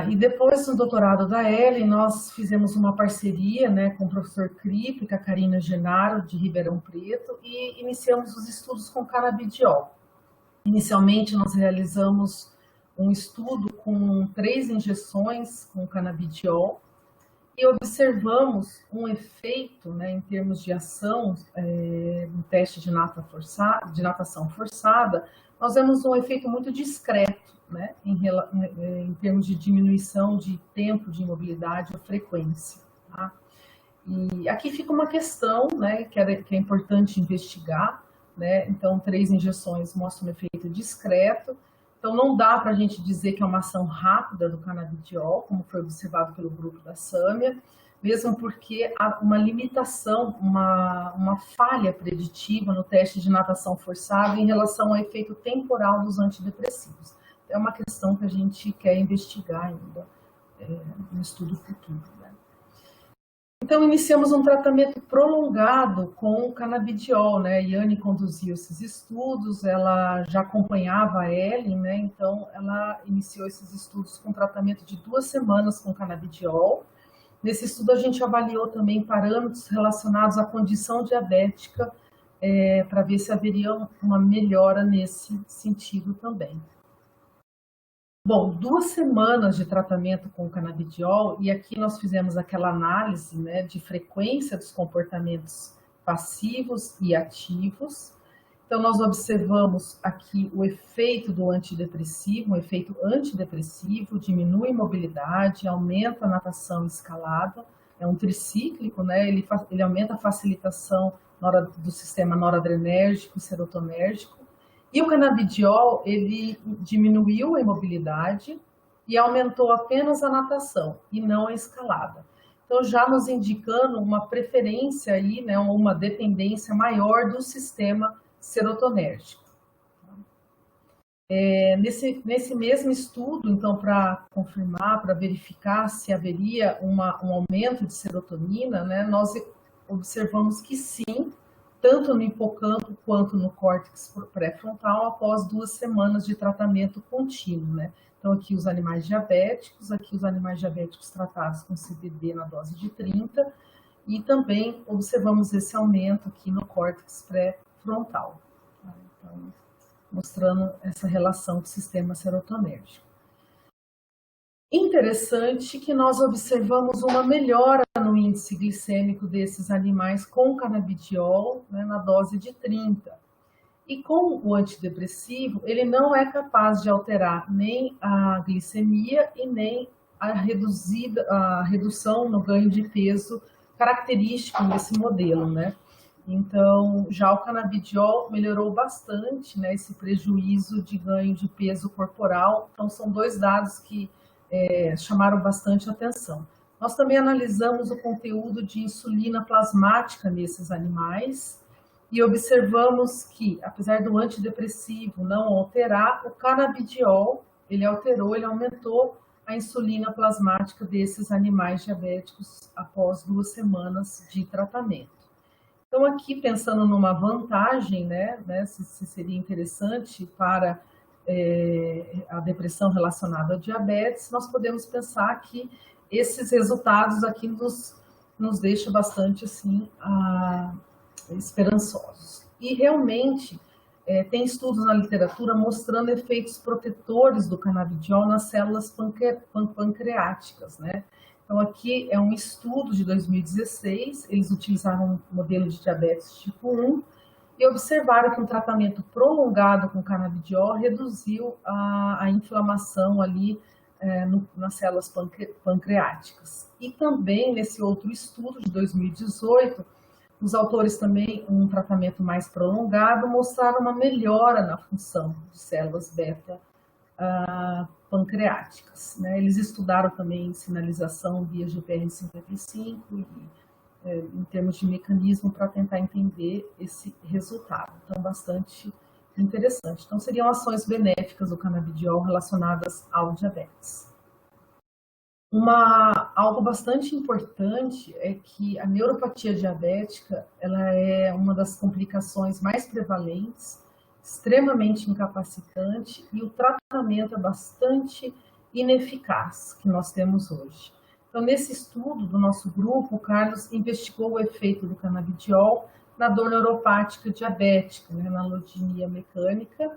E depois do doutorado da Ellen, nós fizemos uma parceria, né, com o professor Kripp e com a Karina Genaro, de Ribeirão Preto, e iniciamos os estudos com canabidiol. Inicialmente, nós realizamos um estudo com 3 injeções com canabidiol e observamos um efeito, né, em termos de ação no teste de natação forçada. Nós vemos um efeito muito discreto, né, em termos de diminuição de tempo de imobilidade ou frequência. Tá? E aqui fica uma questão, né, que é importante investigar, né? Então, 3 injeções mostram um efeito discreto. Então, não dá para a gente dizer que é uma ação rápida do canabidiol, como foi observado pelo grupo da Sâmia, mesmo porque há uma limitação, uma falha preditiva no teste de natação forçada em relação ao efeito temporal dos antidepressivos. É uma questão que a gente quer investigar ainda no estudo futuro. Né? Então, iniciamos um tratamento prolongado com o canabidiol, né? Yane conduziu esses estudos, ela já acompanhava a Ellen, né? Então ela iniciou esses estudos com tratamento de 2 semanas com canabidiol. Nesse estudo a gente avaliou também parâmetros relacionados à condição diabética, para ver se haveria uma melhora nesse sentido também. Bom, 2 semanas de tratamento com canabidiol, e aqui nós fizemos aquela análise, né, de frequência dos comportamentos passivos e ativos. Então, nós observamos aqui o efeito do antidepressivo, um efeito antidepressivo, diminui a mobilidade, aumenta a natação escalada, é um tricíclico, né, ele aumenta a facilitação do sistema noradrenérgico e serotonérgico. E o canabidiol, ele diminuiu a imobilidade e aumentou apenas a natação e não a escalada. Então, já nos indicando uma preferência aí, né, uma dependência maior do sistema serotonérgico. Nesse mesmo estudo, então, para confirmar, para verificar se haveria um aumento de serotonina, né, nós observamos que sim, tanto no hipocampo quanto no córtex pré-frontal, após 2 semanas de tratamento contínuo, né? Então, aqui os animais diabéticos tratados com CBD na dose de 30, e também observamos esse aumento aqui no córtex pré-frontal. Tá? Então, mostrando essa relação com o sistema serotonérgico. Interessante que nós observamos uma melhora no índice glicêmico desses animais com canabidiol, né, na dose de 30. E com o antidepressivo, ele não é capaz de alterar nem a glicemia e nem a redução no ganho de peso característico desse modelo, né? Então, já o canabidiol melhorou bastante, né, esse prejuízo de ganho de peso corporal. Então, são 2 dados que chamaram bastante atenção. Nós também analisamos o conteúdo de insulina plasmática nesses animais e observamos que, apesar do antidepressivo não alterar, o canabidiol, ele aumentou a insulina plasmática desses animais diabéticos após 2 semanas de tratamento. Então, aqui, pensando numa vantagem, se seria interessante para a depressão relacionada ao diabetes, nós podemos pensar que esses resultados aqui nos deixam bastante, assim, esperançosos. E, realmente, tem estudos na literatura mostrando efeitos protetores do canabidiol nas células pancreáticas, né? Então, aqui é um estudo de 2016, eles utilizaram um modelo de diabetes tipo 1 e observaram que um tratamento prolongado com canabidiol reduziu a inflamação ali nas células pancreáticas. E também, nesse outro estudo de 2018, os autores também, um tratamento mais prolongado, mostraram uma melhora na função de células beta pancreáticas, né? Eles estudaram também sinalização via GPR55 e, em termos de mecanismo para tentar entender esse resultado. Então, bastante interessante. Então, seriam ações benéficas do canabidiol relacionadas ao diabetes. Algo bastante importante é que a neuropatia diabética, ela é uma das complicações mais prevalentes, extremamente incapacitante, e o tratamento é bastante ineficaz que nós temos hoje. Então, nesse estudo do nosso grupo, o Carlos investigou o efeito do canabidiol na dor neuropática diabética, né, na allodynia mecânica,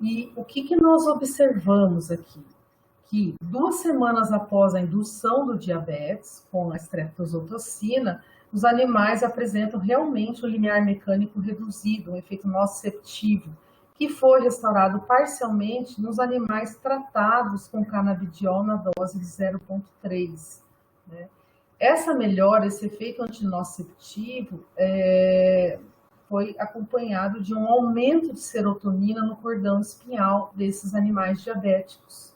e o que nós observamos aqui? Que 2 semanas após a indução do diabetes com a estreptozotocina, os animais apresentam realmente um limiar mecânico reduzido, um efeito nociceptivo, que foi restaurado parcialmente nos animais tratados com canabidiol na dose de 0,3. Né? Essa melhora, esse efeito antinociceptivo, foi acompanhado de um aumento de serotonina no cordão espinhal desses animais diabéticos.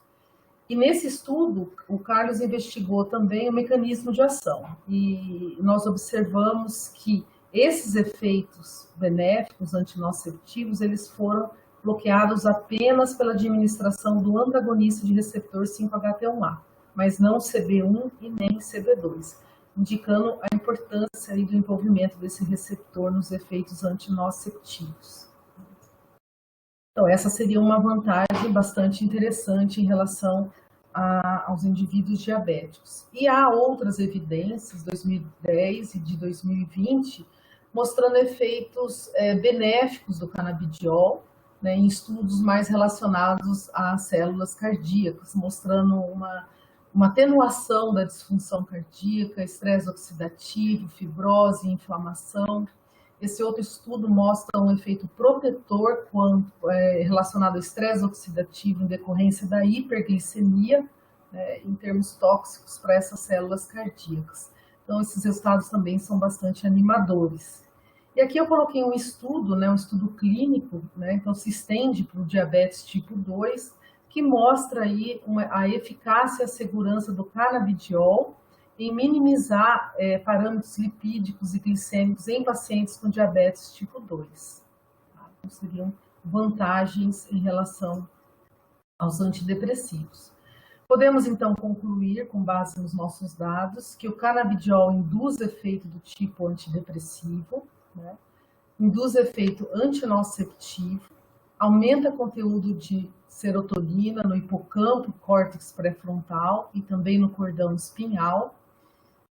E nesse estudo, o Carlos investigou também o mecanismo de ação. E nós observamos que esses efeitos benéficos antinociceptivos, eles foram bloqueados apenas pela administração do antagonista de receptor 5-HT1A, mas não CB1 e nem CB2, indicando a importância aí do envolvimento desse receptor nos efeitos antinociceptivos. Então, essa seria uma vantagem bastante interessante em relação aos indivíduos diabéticos. E há outras evidências, 2010 e de 2020, mostrando efeitos benéficos do canabidiol, né, em estudos mais relacionados às células cardíacas, mostrando uma atenuação da disfunção cardíaca, estresse oxidativo, fibrose, inflamação. Esse outro estudo mostra um efeito protetor relacionado ao estresse oxidativo em decorrência da hiperglicemia, né, em termos tóxicos para essas células cardíacas. Então, esses resultados também são bastante animadores. E aqui eu coloquei um estudo, né, um estudo clínico, né, então se estende para o diabetes tipo 2, que mostra aí a eficácia e a segurança do canabidiol em minimizar parâmetros lipídicos e glicêmicos em pacientes com diabetes tipo 2. Tá? Então, seriam vantagens em relação aos antidepressivos. Podemos, então, concluir, com base nos nossos dados, que o canabidiol induz efeito do tipo antidepressivo, né? Induz efeito antinociceptivo, aumenta o conteúdo de serotonina no hipocampo, córtex pré-frontal e também no cordão espinhal.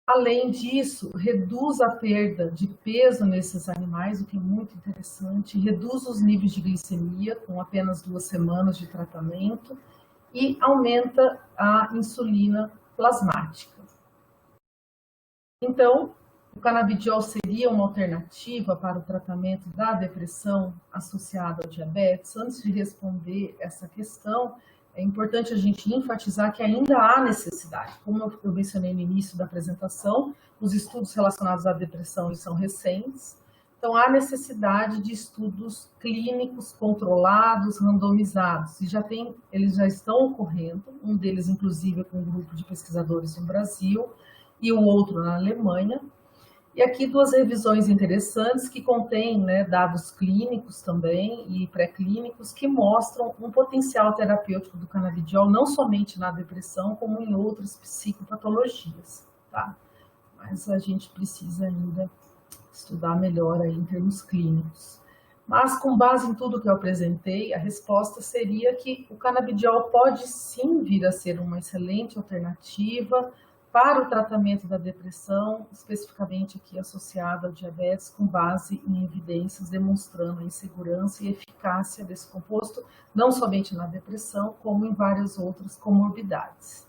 Além disso, reduz a perda de peso nesses animais, o que é muito interessante, reduz os níveis de glicemia com apenas 2 semanas de tratamento e aumenta a insulina plasmática. Então, o canabidiol seria uma alternativa para o tratamento da depressão associada ao diabetes? Antes de responder essa questão, é importante a gente enfatizar que ainda há necessidade. Como eu mencionei no início da apresentação, os estudos relacionados à depressão são recentes, então há necessidade de estudos clínicos controlados, randomizados, e eles já estão ocorrendo, um deles inclusive com um grupo de pesquisadores no Brasil, e o outro na Alemanha. E aqui duas revisões interessantes que contêm, né, dados clínicos também e pré-clínicos que mostram um potencial terapêutico do canabidiol não somente na depressão, como em outras psicopatologias, tá? Mas a gente precisa ainda estudar melhor aí em termos clínicos. Mas com base em tudo que eu apresentei, a resposta seria que o canabidiol pode sim vir a ser uma excelente alternativa para o tratamento da depressão, especificamente aqui associada ao diabetes, com base em evidências demonstrando a insegurança e eficácia desse composto, não somente na depressão, como em várias outras comorbidades.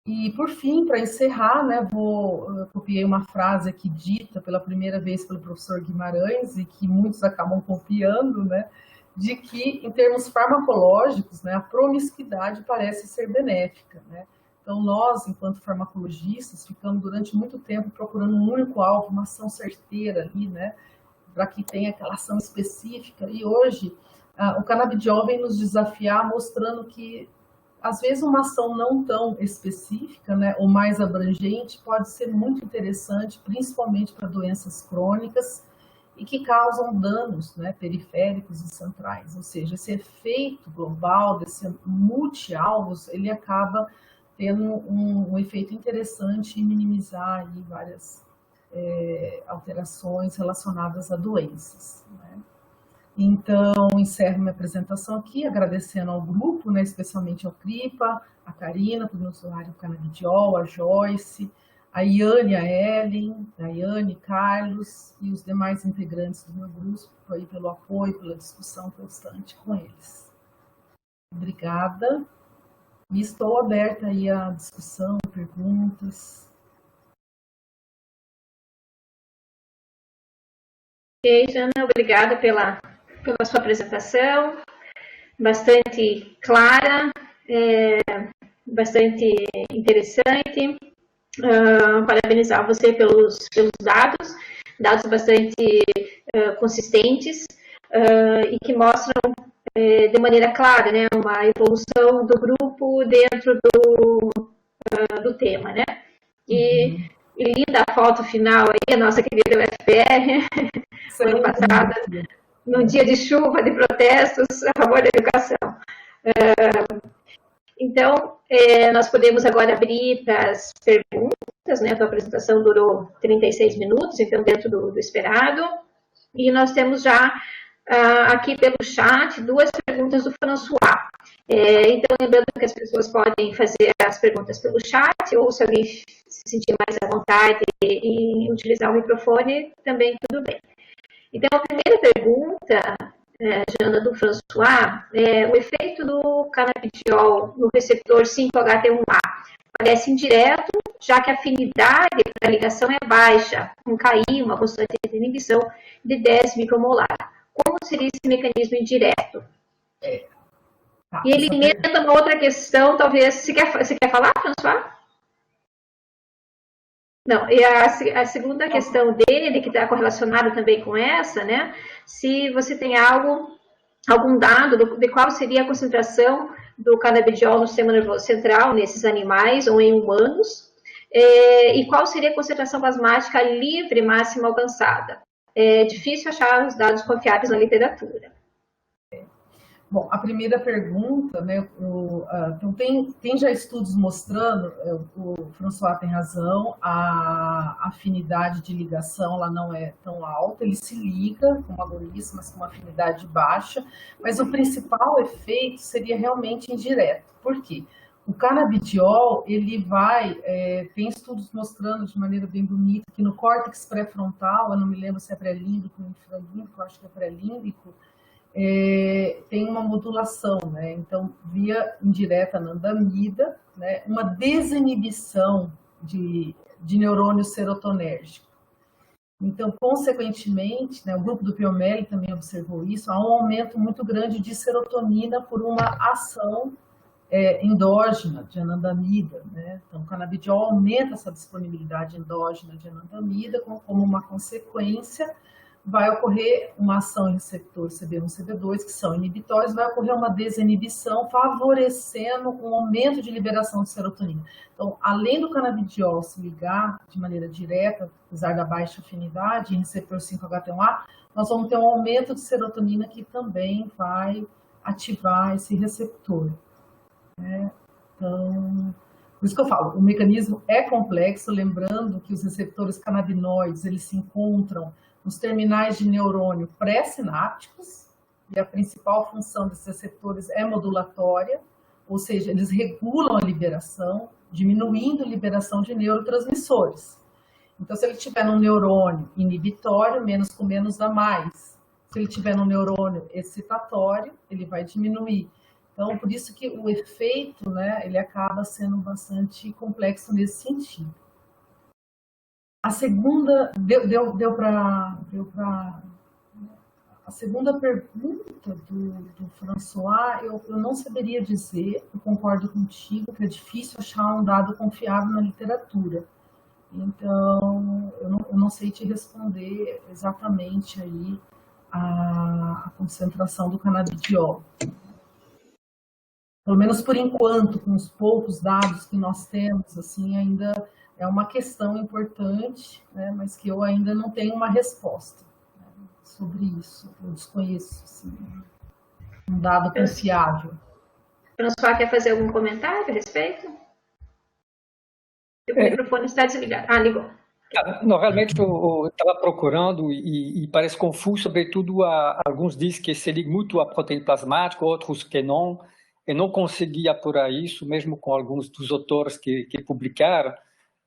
E, por fim, para encerrar, né, eu copiei uma frase aqui dita pela primeira vez pelo professor Guimarães, e que muitos acabam copiando, né, de que, em termos farmacológicos, né, a promiscuidade parece ser benéfica, né? Então, nós, enquanto farmacologistas, ficamos durante muito tempo procurando um único alvo, uma ação certeira ali, né, para que tenha aquela ação específica. E hoje, o canabidiol vem nos desafiar, mostrando que, às vezes, uma ação não tão específica, né, ou mais abrangente, pode ser muito interessante, principalmente para doenças crônicas e que causam danos, né, periféricos e centrais. Ou seja, esse efeito global, desse multi-alvos, ele acaba tendo um efeito interessante em minimizar aí várias alterações relacionadas a doenças, né? Então, encerro minha apresentação aqui, agradecendo ao grupo, né, especialmente ao CRIPA, a Karina, por nos doar o canabidiol, a Joyce, a Iane, a Ellen, a Iane, Carlos e os demais integrantes do meu grupo, aí pelo apoio, pela discussão constante com eles. Obrigada. E estou aberta aí à discussão, perguntas. Ok, Jana, obrigada pela sua apresentação, bastante clara, bastante interessante. Parabenizar você pelos dados bastante consistentes e que mostram de maneira clara, né, uma evolução do grupo dentro do tema, né? E linda a foto final aí, a nossa querida UFPR, ano passado, num dia de chuva, de protestos a favor da educação. Então, nós podemos agora abrir para as perguntas, né? A tua apresentação durou 36 minutos, então dentro do esperado. E nós temos já aqui pelo chat duas perguntas do François. Então, lembrando que as pessoas podem fazer as perguntas pelo chat, ou se alguém se sentir mais à vontade em utilizar o microfone, também tudo bem. Então, a primeira pergunta, Jana, do François, o efeito do canabidiol no receptor 5-HT1A parece indireto, já que a afinidade para a ligação é baixa, um KI, uma constante de inibição de 10 micromolar. Como seria esse mecanismo indireto? E ele emenda uma outra questão, talvez. Você quer falar, François? Não, e a segunda questão dele, que está correlacionada também com essa, né? Se você tem algum dado de qual seria a concentração do canabidiol no sistema nervoso central, nesses animais ou em humanos, e qual seria a concentração plasmática livre máxima alcançada. É difícil achar os dados confiáveis na literatura. Bom, a primeira pergunta, né, então tem já estudos mostrando, o François tem razão, a afinidade de ligação lá não é tão alta, ele se liga com agonismo, mas com uma afinidade baixa, mas o principal efeito seria realmente indireto. Por quê? O canabidiol, ele tem estudos mostrando de maneira bem bonita que no córtex pré-frontal, eu não me lembro se é pré-límbico ou infralímbico, acho que é pré-límbico, tem uma modulação, né? Então, via indireta anandamida, né? Uma desinibição de neurônio serotonérgico. Então, consequentemente, né, o grupo do Piomeli também observou isso, há um aumento muito grande de serotonina por uma ação endógena de anandamida, né? Então, o canabidiol aumenta essa disponibilidade endógena de anandamida como uma consequência vai ocorrer uma ação em receptor CB1 e CB2, que são inibitórios, vai ocorrer uma desinibição, favorecendo um aumento de liberação de serotonina. Então, além do canabidiol se ligar de maneira direta, apesar da baixa afinidade, em receptor 5-HT1A, nós vamos ter um aumento de serotonina que também vai ativar esse receptor, né? Então, por isso que eu falo, o mecanismo é complexo, lembrando que os receptores canabinoides, eles se encontram nos terminais de neurônio pré-sinápticos, e a principal função desses receptores é modulatória, ou seja, eles regulam a liberação, diminuindo a liberação de neurotransmissores. Então, se ele tiver num neurônio inibitório, menos com menos dá mais. Se ele tiver num neurônio excitatório, ele vai diminuir. Então, por isso que o efeito, né, ele acaba sendo bastante complexo nesse sentido. A segunda, deu para a segunda pergunta do François, eu não saberia dizer, eu concordo contigo, que é difícil achar um dado confiável na literatura. Então, eu não sei te responder exatamente aí a concentração do canabidiol. Pelo menos por enquanto, com os poucos dados que nós temos, assim, ainda é uma questão importante, né, mas que eu ainda não tenho uma resposta, né, sobre isso. Eu desconheço, assim, um dado confiável. François, quer fazer algum comentário a respeito? O microfone está desligado. Ah, ligou. Não, realmente eu estava procurando e parece confuso, sobretudo alguns dizem que se liga muito à proteína plasmática, outros que não. Eu não consegui apurar isso, mesmo com alguns dos autores que publicaram,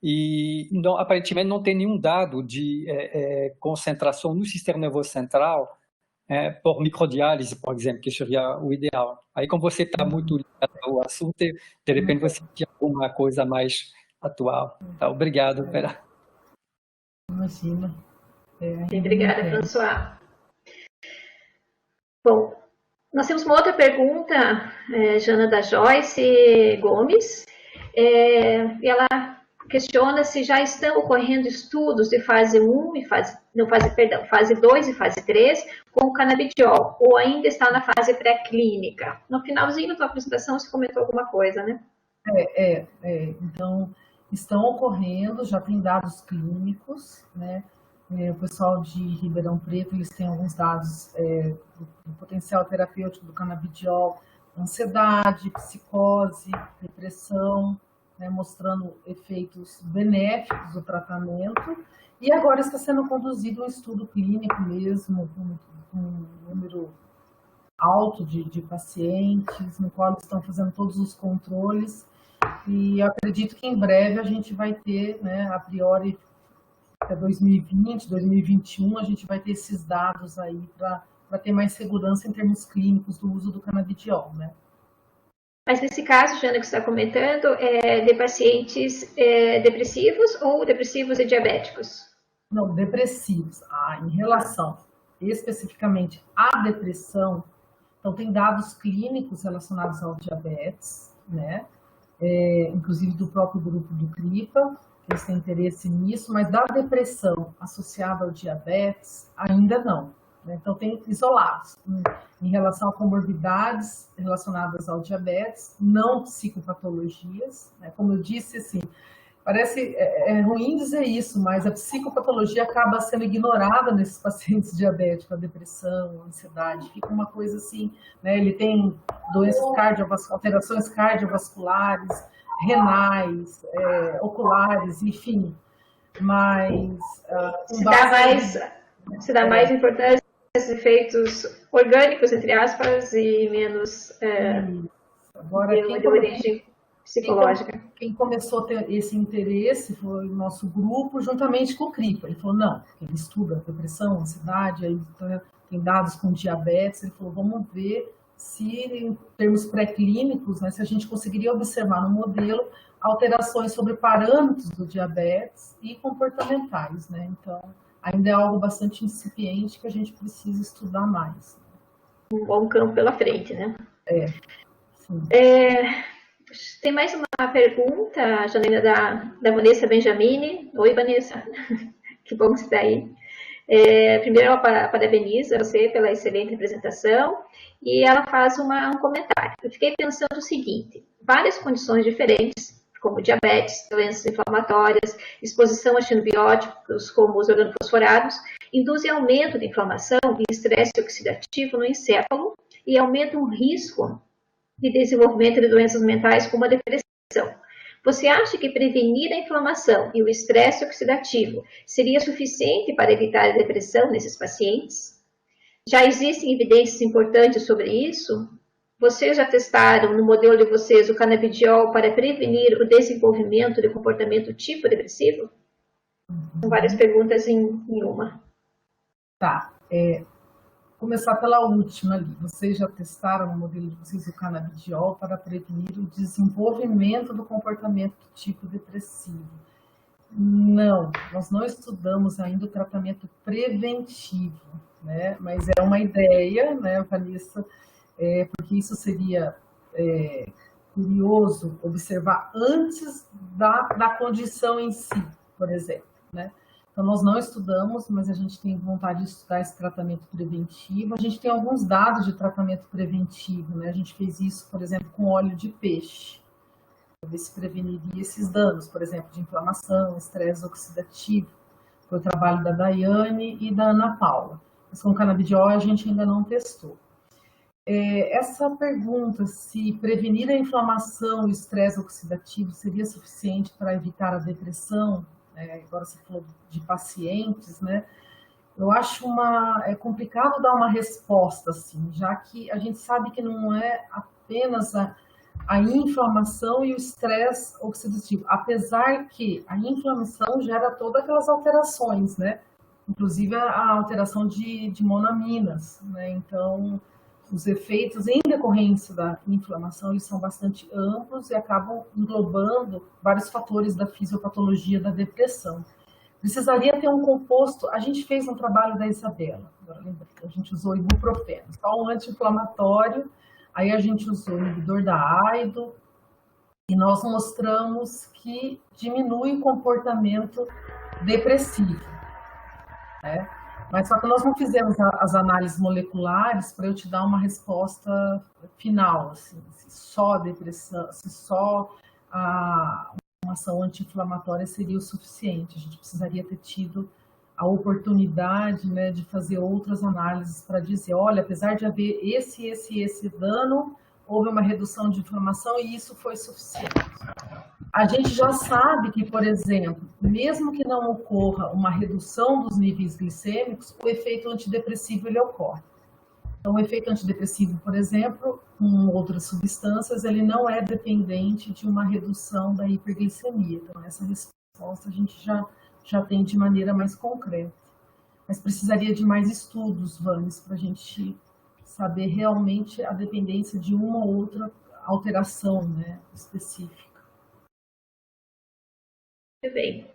e não, aparentemente não tem nenhum dado de concentração no sistema nervoso central por microdiálise, por exemplo, que seria o ideal. Aí, como você está muito ligado ao assunto, de repente você tinha alguma coisa mais atual. Tá, obrigado, Vera. Imagina. Obrigada, François. Bom, nós temos uma outra pergunta, Jana, da Joyce Gomes, e ela questiona se já estão ocorrendo estudos de fase 1 e fase 2 e fase 3 com o canabidiol, ou ainda está na fase pré-clínica. No finalzinho da tua apresentação você comentou alguma coisa, né? Então, estão ocorrendo, já tem dados clínicos, né? O pessoal de Ribeirão Preto, eles têm alguns dados do potencial terapêutico do canabidiol, ansiedade, psicose, depressão, né, mostrando efeitos benéficos do tratamento. E agora está sendo conduzido um estudo clínico mesmo, com um número alto de pacientes, no qual estão fazendo todos os controles. E eu acredito que em breve a gente vai ter, né, a priori, até 2020, 2021, a gente vai ter esses dados aí para ter mais segurança em termos clínicos do uso do canabidiol, né? Mas nesse caso, Jana, que você está comentando, é de pacientes depressivos ou depressivos e diabéticos? Não, depressivos. Em relação especificamente à depressão, então tem dados clínicos relacionados ao diabetes, né? Inclusive do próprio grupo do CRIPA, eles têm interesse nisso, mas da depressão associada ao diabetes, ainda não. Né? Então, tem isolados em relação a comorbidades relacionadas ao diabetes, não psicopatologias. Né? Como eu disse, assim, parece ruim dizer isso, mas a psicopatologia acaba sendo ignorada nesses pacientes diabéticos, a depressão, a ansiedade, fica uma coisa assim, né? Ele tem doenças alterações cardiovasculares, renais, oculares, enfim, mas se dá mais importância aos efeitos orgânicos, entre aspas, e menos agora de origem psicológica. Quem começou a ter esse interesse foi o nosso grupo, juntamente com o CRIPA. Ele falou, não, ele estuda depressão, ansiedade, aí tem dados com diabetes, ele falou, vamos ver se, em termos pré-clínicos, né, se a gente conseguiria observar no modelo alterações sobre parâmetros do diabetes e comportamentais, né? Então, ainda é algo bastante incipiente que a gente precisa estudar mais. Um bom campo pela frente, né? Sim. Tem mais uma pergunta, Janaína, da Vanessa Benjamini. Oi, Vanessa. Que bom que você está aí. Primeiro, ela parabeniza você pela excelente apresentação e ela faz um comentário. Eu fiquei pensando o seguinte: várias condições diferentes, como diabetes, doenças inflamatórias, exposição a xenobióticos, como os organofosforados, induzem aumento de inflamação e estresse oxidativo no encéfalo e aumentam o risco de desenvolvimento de doenças mentais, como a depressão. Você acha que prevenir a inflamação e o estresse oxidativo seria suficiente para evitar a depressão nesses pacientes? Já existem evidências importantes sobre isso? Vocês já testaram no modelo de vocês o canabidiol para prevenir o desenvolvimento de comportamento tipo depressivo? São várias perguntas em uma. Tá. Começar pela última ali. Vocês já testaram no modelo de vocês o canabidiol para prevenir o desenvolvimento do comportamento tipo depressivo? Não, nós não estudamos ainda o tratamento preventivo, né? Mas é uma ideia, né, Vanessa, porque isso seria curioso observar antes da condição em si, por exemplo, né? Então, nós não estudamos, mas a gente tem vontade de estudar esse tratamento preventivo. A gente tem alguns dados de tratamento preventivo, né? A gente fez isso, por exemplo, com óleo de peixe, para ver se preveniria esses danos, por exemplo, de inflamação, estresse oxidativo. Foi o trabalho da Daiane e da Ana Paula. Mas com o canabidiol a gente ainda não testou. Essa pergunta, se prevenir a inflamação e o estresse oxidativo seria suficiente para evitar a depressão, agora você falou de pacientes, né? Eu acho complicado dar uma resposta assim, já que a gente sabe que não é apenas a inflamação e o estresse oxidativo, apesar que a inflamação gera todas aquelas alterações, né? Inclusive a alteração de monoaminas, né? Então, os efeitos em decorrência da inflamação eles são bastante amplos e acabam englobando vários fatores da fisiopatologia da depressão. Precisaria ter um composto. A gente fez um trabalho da Isabela, a gente usou ibuprofeno, só um anti-inflamatório, aí a gente usou o inibidor da AIDO e nós mostramos que diminui o comportamento depressivo, né? Mas só que nós não fizemos as análises moleculares para eu te dar uma resposta final, assim, se só a depressão, se só uma ação anti-inflamatória seria o suficiente. A gente precisaria ter tido a oportunidade, né, de fazer outras análises para dizer, olha, apesar de haver esse dano, houve uma redução de inflamação e isso foi suficiente. A gente já sabe que, por exemplo, mesmo que não ocorra uma redução dos níveis glicêmicos, o efeito antidepressivo ele ocorre. Então, o efeito antidepressivo, por exemplo, com outras substâncias, ele não é dependente de uma redução da hiperglicemia. Então, essa resposta a gente já tem de maneira mais concreta. Mas precisaria de mais estudos, Vanes, para a gente saber realmente a dependência de uma ou outra alteração, né, específica. Muito bem.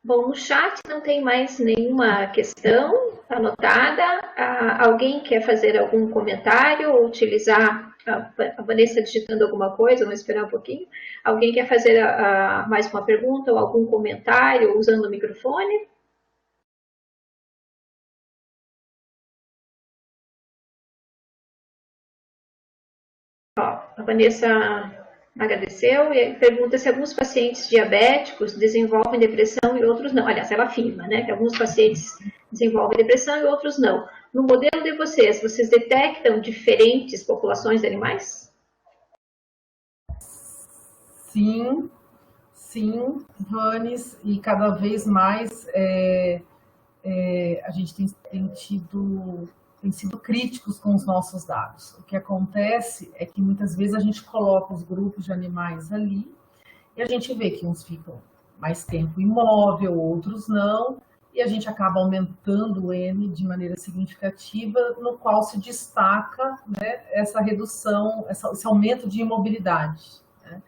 Bom, no chat não tem mais nenhuma questão anotada. Alguém quer fazer algum comentário ou utilizar a Vanessa digitando alguma coisa? Vamos esperar um pouquinho. Alguém quer fazer mais uma pergunta ou algum comentário usando o microfone? A Vanessa agradeceu e pergunta se alguns pacientes diabéticos desenvolvem depressão e outros não. Aliás, ela afirma, né, que alguns pacientes desenvolvem depressão e outros não. No modelo de vocês detectam diferentes populações de animais? Sim, Vanes, e cada vez mais a gente tem sido críticos com os nossos dados. O que acontece é que muitas vezes a gente coloca os grupos de animais ali e a gente vê que uns ficam mais tempo imóvel, outros não, e a gente acaba aumentando o N de maneira significativa, no qual se destaca, né, essa redução, esse aumento de imobilidade, né?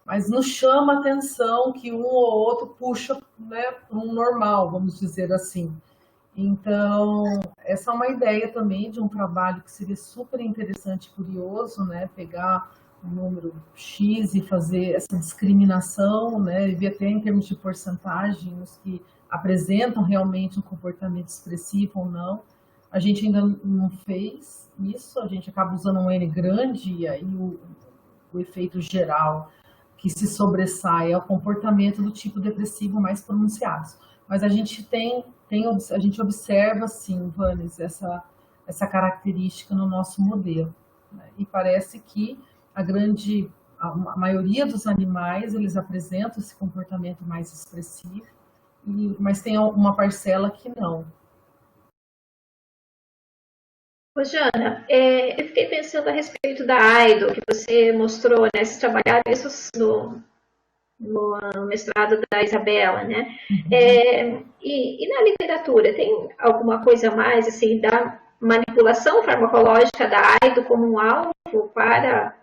Mas nos chama a atenção que um ou outro puxa, né, para um normal, vamos dizer assim. Então, essa é uma ideia também de um trabalho que seria super interessante e curioso, né? Pegar um número X e fazer essa discriminação, né? E ver até em termos de porcentagem os que apresentam realmente um comportamento expressivo ou não. A gente ainda não fez isso, a gente acaba usando um N grande e aí o efeito geral que se sobressai é o comportamento do tipo depressivo mais pronunciado. Mas a gente a gente observa, sim, Vanes, essa característica no nosso modelo, né? E parece que a maioria dos animais, eles apresentam esse comportamento mais expressivo, mas tem uma parcela que não. Ô, Jana, eu fiquei pensando a respeito da AIDO, que você mostrou, né? Vocês trabalharam isso no mestrado da Isabela, né? E na literatura, tem alguma coisa a mais, assim, da manipulação farmacológica da AIDO como um alvo para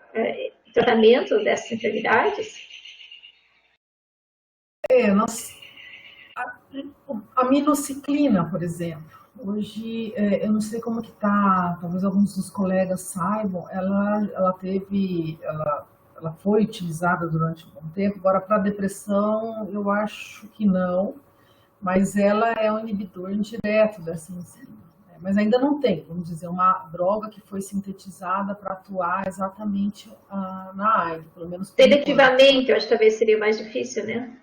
tratamento dessas enfermidades? A minociclina, por exemplo, hoje, eu não sei como que está, talvez alguns dos colegas saibam, ela foi utilizada durante um bom tempo, agora para depressão eu acho que não, mas ela é um inibidor indireto dessa enzima, né? Mas ainda não tem, vamos dizer, uma droga que foi sintetizada para atuar exatamente na AIDS, pelo menos... Seletivamente, eu acho que talvez seria mais difícil, né?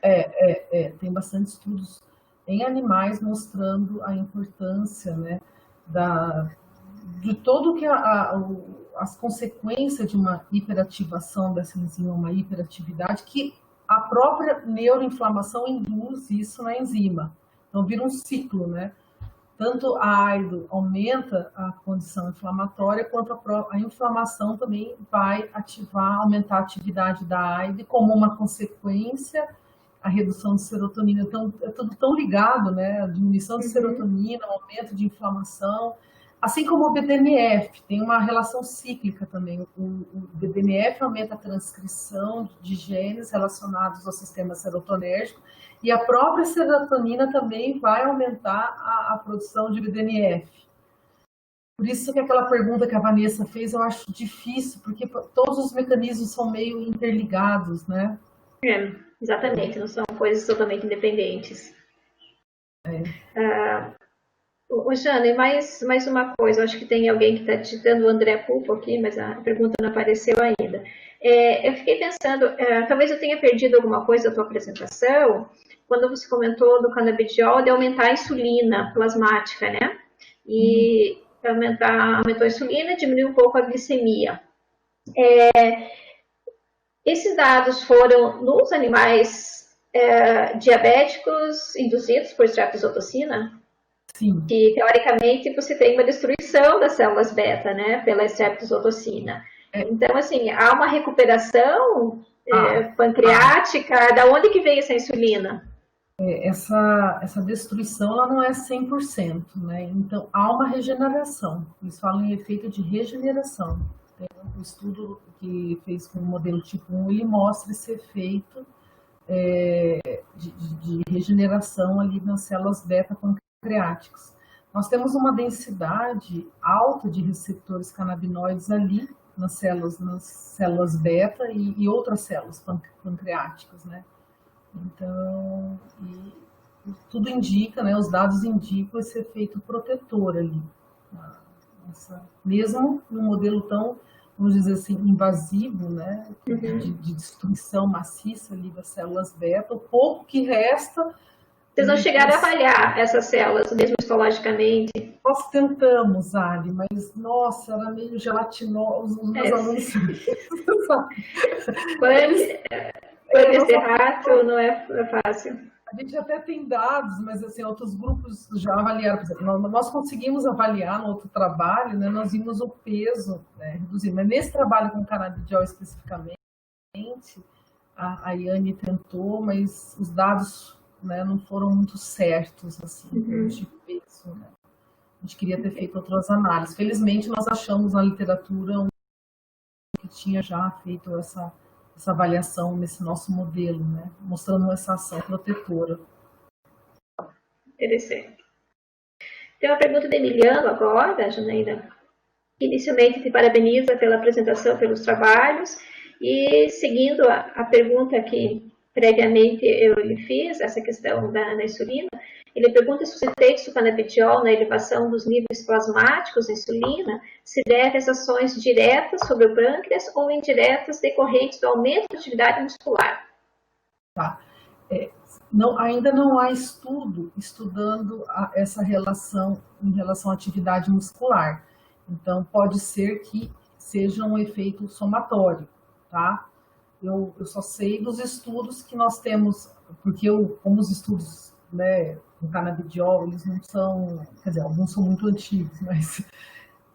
Tem bastante estudos em animais mostrando a importância, né, de todo que as consequências de uma hiperativação dessa enzima, uma hiperatividade, que a própria neuroinflamação induz isso na enzima. Então, vira um ciclo, né? Tanto a AIDO aumenta a condição inflamatória, quanto a inflamação também vai aumentar a atividade da AIDO, como uma consequência, a redução de serotonina. Então, é tudo tão ligado, né? A diminuição de serotonina, o aumento de inflamação, assim como o BDNF, tem uma relação cíclica também. O BDNF aumenta a transcrição de genes relacionados ao sistema serotonérgico, e a própria serotonina também vai aumentar a produção de BDNF. Por isso que aquela pergunta que a Vanessa fez, eu acho difícil, porque todos os mecanismos são meio interligados, né? Exatamente, não são coisas totalmente independentes. Ô, Jana, e mais uma coisa, eu acho que tem alguém que está digitando o André Pulpo aqui, mas a pergunta não apareceu ainda. Eu fiquei pensando, talvez eu tenha perdido alguma coisa da tua apresentação, quando você comentou do canabidiol de aumentar a insulina plasmática, né? E aumentou a insulina, diminuiu um pouco a glicemia. Esses dados foram nos animais diabéticos induzidos por estreptozotocina? Sim. Que, teoricamente, você tem uma destruição das células beta, né, pela estreptozotocina. Então, assim, há uma recuperação pancreática. Da onde que vem essa insulina? Essa destruição, ela não é 100%, né? Então, há uma regeneração. Eles falam em efeito de regeneração. Tem um estudo que fez com o modelo tipo 1, ele mostra esse efeito de regeneração ali nas células beta-pancreáticas. Nós temos uma densidade alta de receptores canabinoides ali nas células beta e outras células pancreáticas, né? Então, tudo indica, né, os dados indicam esse efeito protetor ali. Mesmo num modelo tão, vamos dizer assim, invasivo, né, de destruição maciça ali das células beta, o pouco que resta... Vocês não chegaram a avaliar essas células, mesmo histologicamente? Nós tentamos, Ali, mas, nossa, era meio gelatinoso, os meus alunos... Quando esse rato não é fácil. A gente até tem dados, mas assim, outros grupos já avaliaram. Por exemplo, nós conseguimos avaliar no outro trabalho, né, nós vimos o peso, né, reduzir. Mas nesse trabalho com canabidiol especificamente, a Yane tentou, mas os dados, né, não foram muito certos, assim, de peso, né? A gente queria ter feito outras análises. Felizmente, nós achamos na literatura que tinha já feito essa avaliação nesse nosso modelo, né? Mostrando essa ação protetora. Interessante. Tem uma pergunta do Emiliano agora, Janaína. Inicialmente, te parabeniza pela apresentação, pelos trabalhos. E seguindo a pergunta que previamente eu lhe fiz, essa questão da insulina. Ele pergunta se os efeitos do canabidiol na elevação dos níveis plasmáticos de insulina se devem às ações diretas sobre o pâncreas ou indiretas decorrentes do aumento da atividade muscular. Tá. Não, ainda não há estudo estudando essa relação em relação à atividade muscular. Então, pode ser que seja um efeito somatório, tá? Eu só sei dos estudos que nós temos, porque como os estudos, né, do canabidiol, eles não são, quer dizer, alguns são muito antigos, mas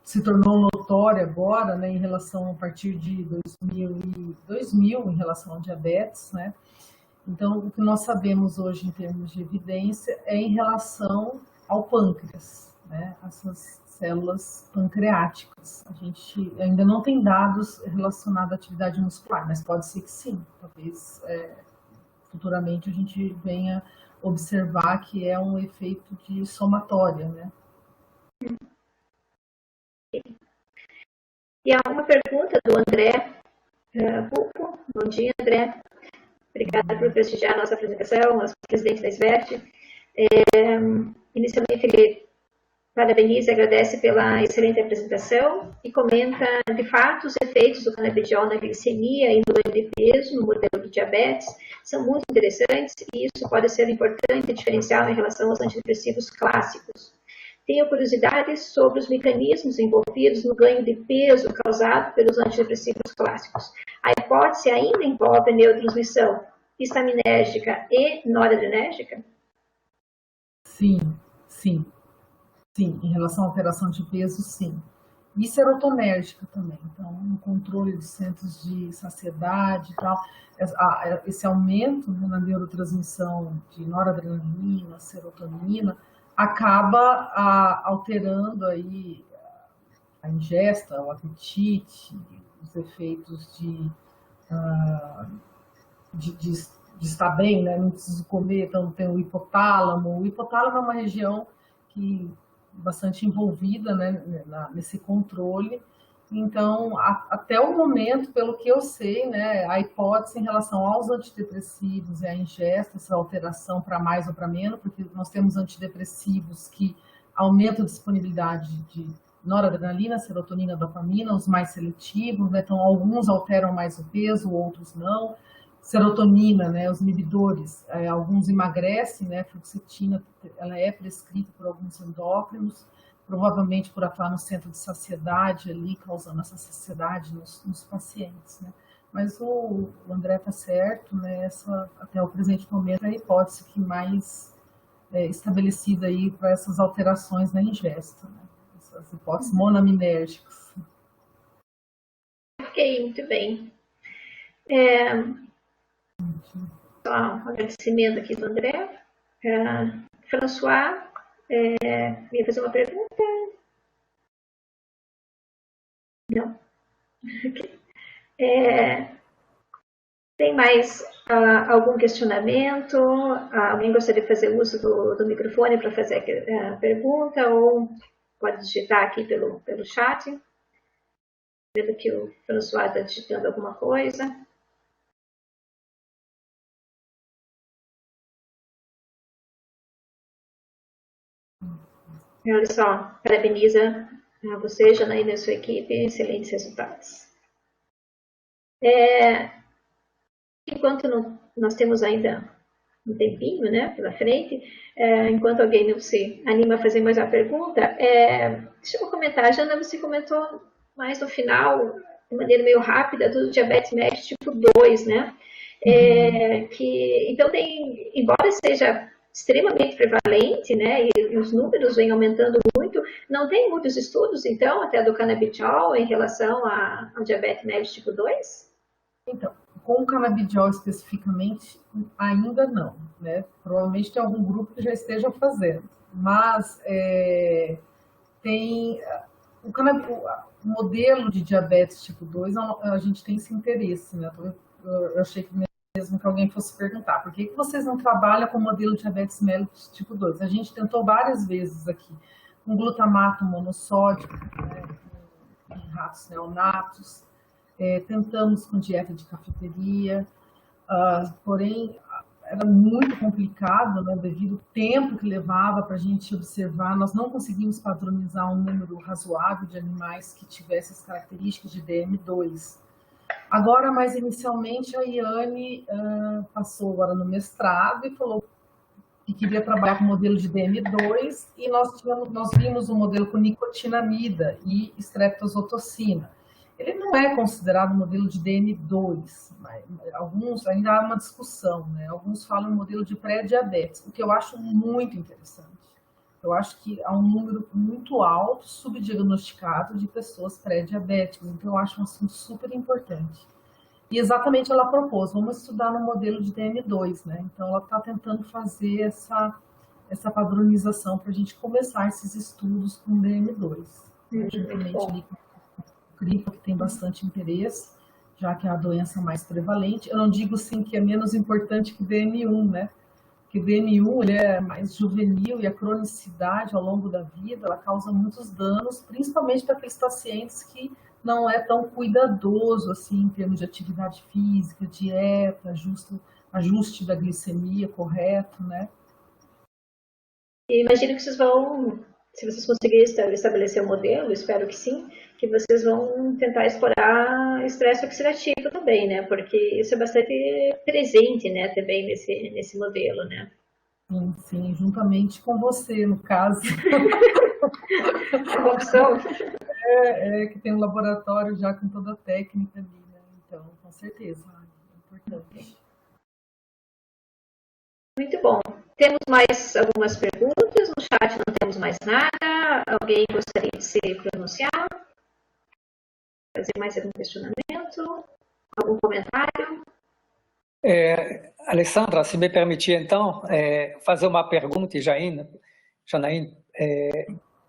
se tornou notório agora, né, em relação a partir de 2000 em relação ao diabetes, né? Então, o que nós sabemos hoje em termos de evidência é em relação ao pâncreas, né? Essas células pancreáticas. A gente ainda não tem dados relacionados à atividade muscular, mas pode ser que sim. Talvez futuramente a gente venha observar que é um efeito de somatória, né? E há uma pergunta do André Pupo. Bom dia, André. Obrigada por prestigiar a nossa apresentação, nosso presidente da SBERT. Inicialmente, ele parabeniza e agradece pela excelente apresentação e comenta, de fato, os efeitos do canabidiol na glicemia e no ganho de peso no modelo de diabetes são muito interessantes e isso pode ser importante diferencial em relação aos antidepressivos clássicos. Tenho curiosidades sobre os mecanismos envolvidos no ganho de peso causado pelos antidepressivos clássicos. A hipótese ainda envolve neurotransmissão histaminérgica e noradrenérgica? Sim. Em relação à alteração de peso, sim. E serotonérgica também. Então, no controle dos centros de saciedade e tal, esse aumento, né, na neurotransmissão de noradrenalina, serotonina, acaba alterando aí a ingesta, o apetite, os efeitos de estar bem, né? Não preciso comer, então tem o hipotálamo. O hipotálamo é uma região que bastante envolvida, né, nesse controle. Então, até o momento, pelo que eu sei, né, a hipótese em relação aos antidepressivos e a ingesta, essa alteração para mais ou para menos, porque nós temos antidepressivos que aumentam a disponibilidade de noradrenalina, serotonina, dopamina, os mais seletivos, né, então alguns alteram mais o peso, outros não. Serotonina, né, os inibidores, alguns emagrecem, né, fluoxetina, ela é prescrita por alguns endócrinos, provavelmente por atuar no centro de saciedade ali, causando essa saciedade nos pacientes, né. Mas o André está certo, né, até o presente momento é a hipótese que mais estabelecida aí para essas alterações na ingesta, né, essas hipóteses monaminérgicas. Ok, muito bem. Só um agradecimento aqui do André. François, ia fazer uma pergunta? Não. Okay. Tem mais algum questionamento? Alguém gostaria de fazer uso do microfone para fazer a pergunta? Ou pode digitar aqui pelo chat? Vendo que o François está digitando alguma coisa. Olha só, parabeniza a você, Janaína, e a sua equipe, excelentes resultados. Enquanto nós temos ainda um tempinho, né, pela frente, enquanto alguém não se anima a fazer mais uma pergunta, deixa eu comentar, Jana, você comentou mais no final, de maneira meio rápida, do diabetes mellitus tipo 2, né? Então, embora seja extremamente prevalente, né, e os números vêm aumentando muito, não tem muitos estudos, então, até do canabidiol em relação ao diabetes mellitus tipo 2? Então, com o canabidiol especificamente, ainda não, né? Provavelmente tem algum grupo que já esteja fazendo, mas tem o modelo de diabetes tipo 2, a gente tem esse interesse, né? Eu achei que mesmo que alguém fosse perguntar, por que vocês não trabalham com o modelo de diabetes mellitus tipo 2? A gente tentou várias vezes aqui, com glutamato monossódico, né, em ratos neonatos, tentamos com dieta de cafeteria, porém era muito complicado, né, devido ao tempo que levava para a gente observar. Nós não conseguimos padronizar um número razoável de animais que tivessem as características de DM2. Agora, mais inicialmente, a Iane passou agora no mestrado e falou que queria trabalhar com modelo de DM2, e nós vimos um modelo com nicotinamida e streptozotocina. Ele não é considerado modelo de DM2, mas alguns, ainda há uma discussão, né? Alguns falam modelo de pré-diabetes, o que eu acho muito interessante. Eu acho que há um número muito alto, subdiagnosticado, de pessoas pré-diabéticas, então eu acho um assunto super importante. E exatamente ela propôs, vamos estudar no modelo de DM2, né? Então ela está tentando fazer essa padronização para a gente começar esses estudos com DM2. Juntamente ali com o CRIPA, que tem bastante interesse, já que é a doença mais prevalente. Eu não digo sim que é menos importante que DM1, né? Porque DM1 ele é mais juvenil e a cronicidade ao longo da vida, ela causa muitos danos, principalmente para aqueles pacientes que não é tão cuidadoso assim em termos de atividade física, dieta, ajuste da glicemia correto, né? E imagino que vocês vão, se vocês conseguirem estabelecer o modelo, espero que sim, que vocês vão tentar explorar estresse oxidativo também, né? Porque isso é bastante presente, né, também nesse modelo, né? Sim, juntamente com você, no caso. Uma opção. Que tem um laboratório já com toda a técnica ali, né? Então, com certeza, é importante. Muito bom. Temos mais algumas perguntas, no chat não temos mais nada. Alguém gostaria de se pronunciar? Fazer mais algum questionamento? Algum comentário? Alessandra, se me permitir, então, fazer uma pergunta, Janaína,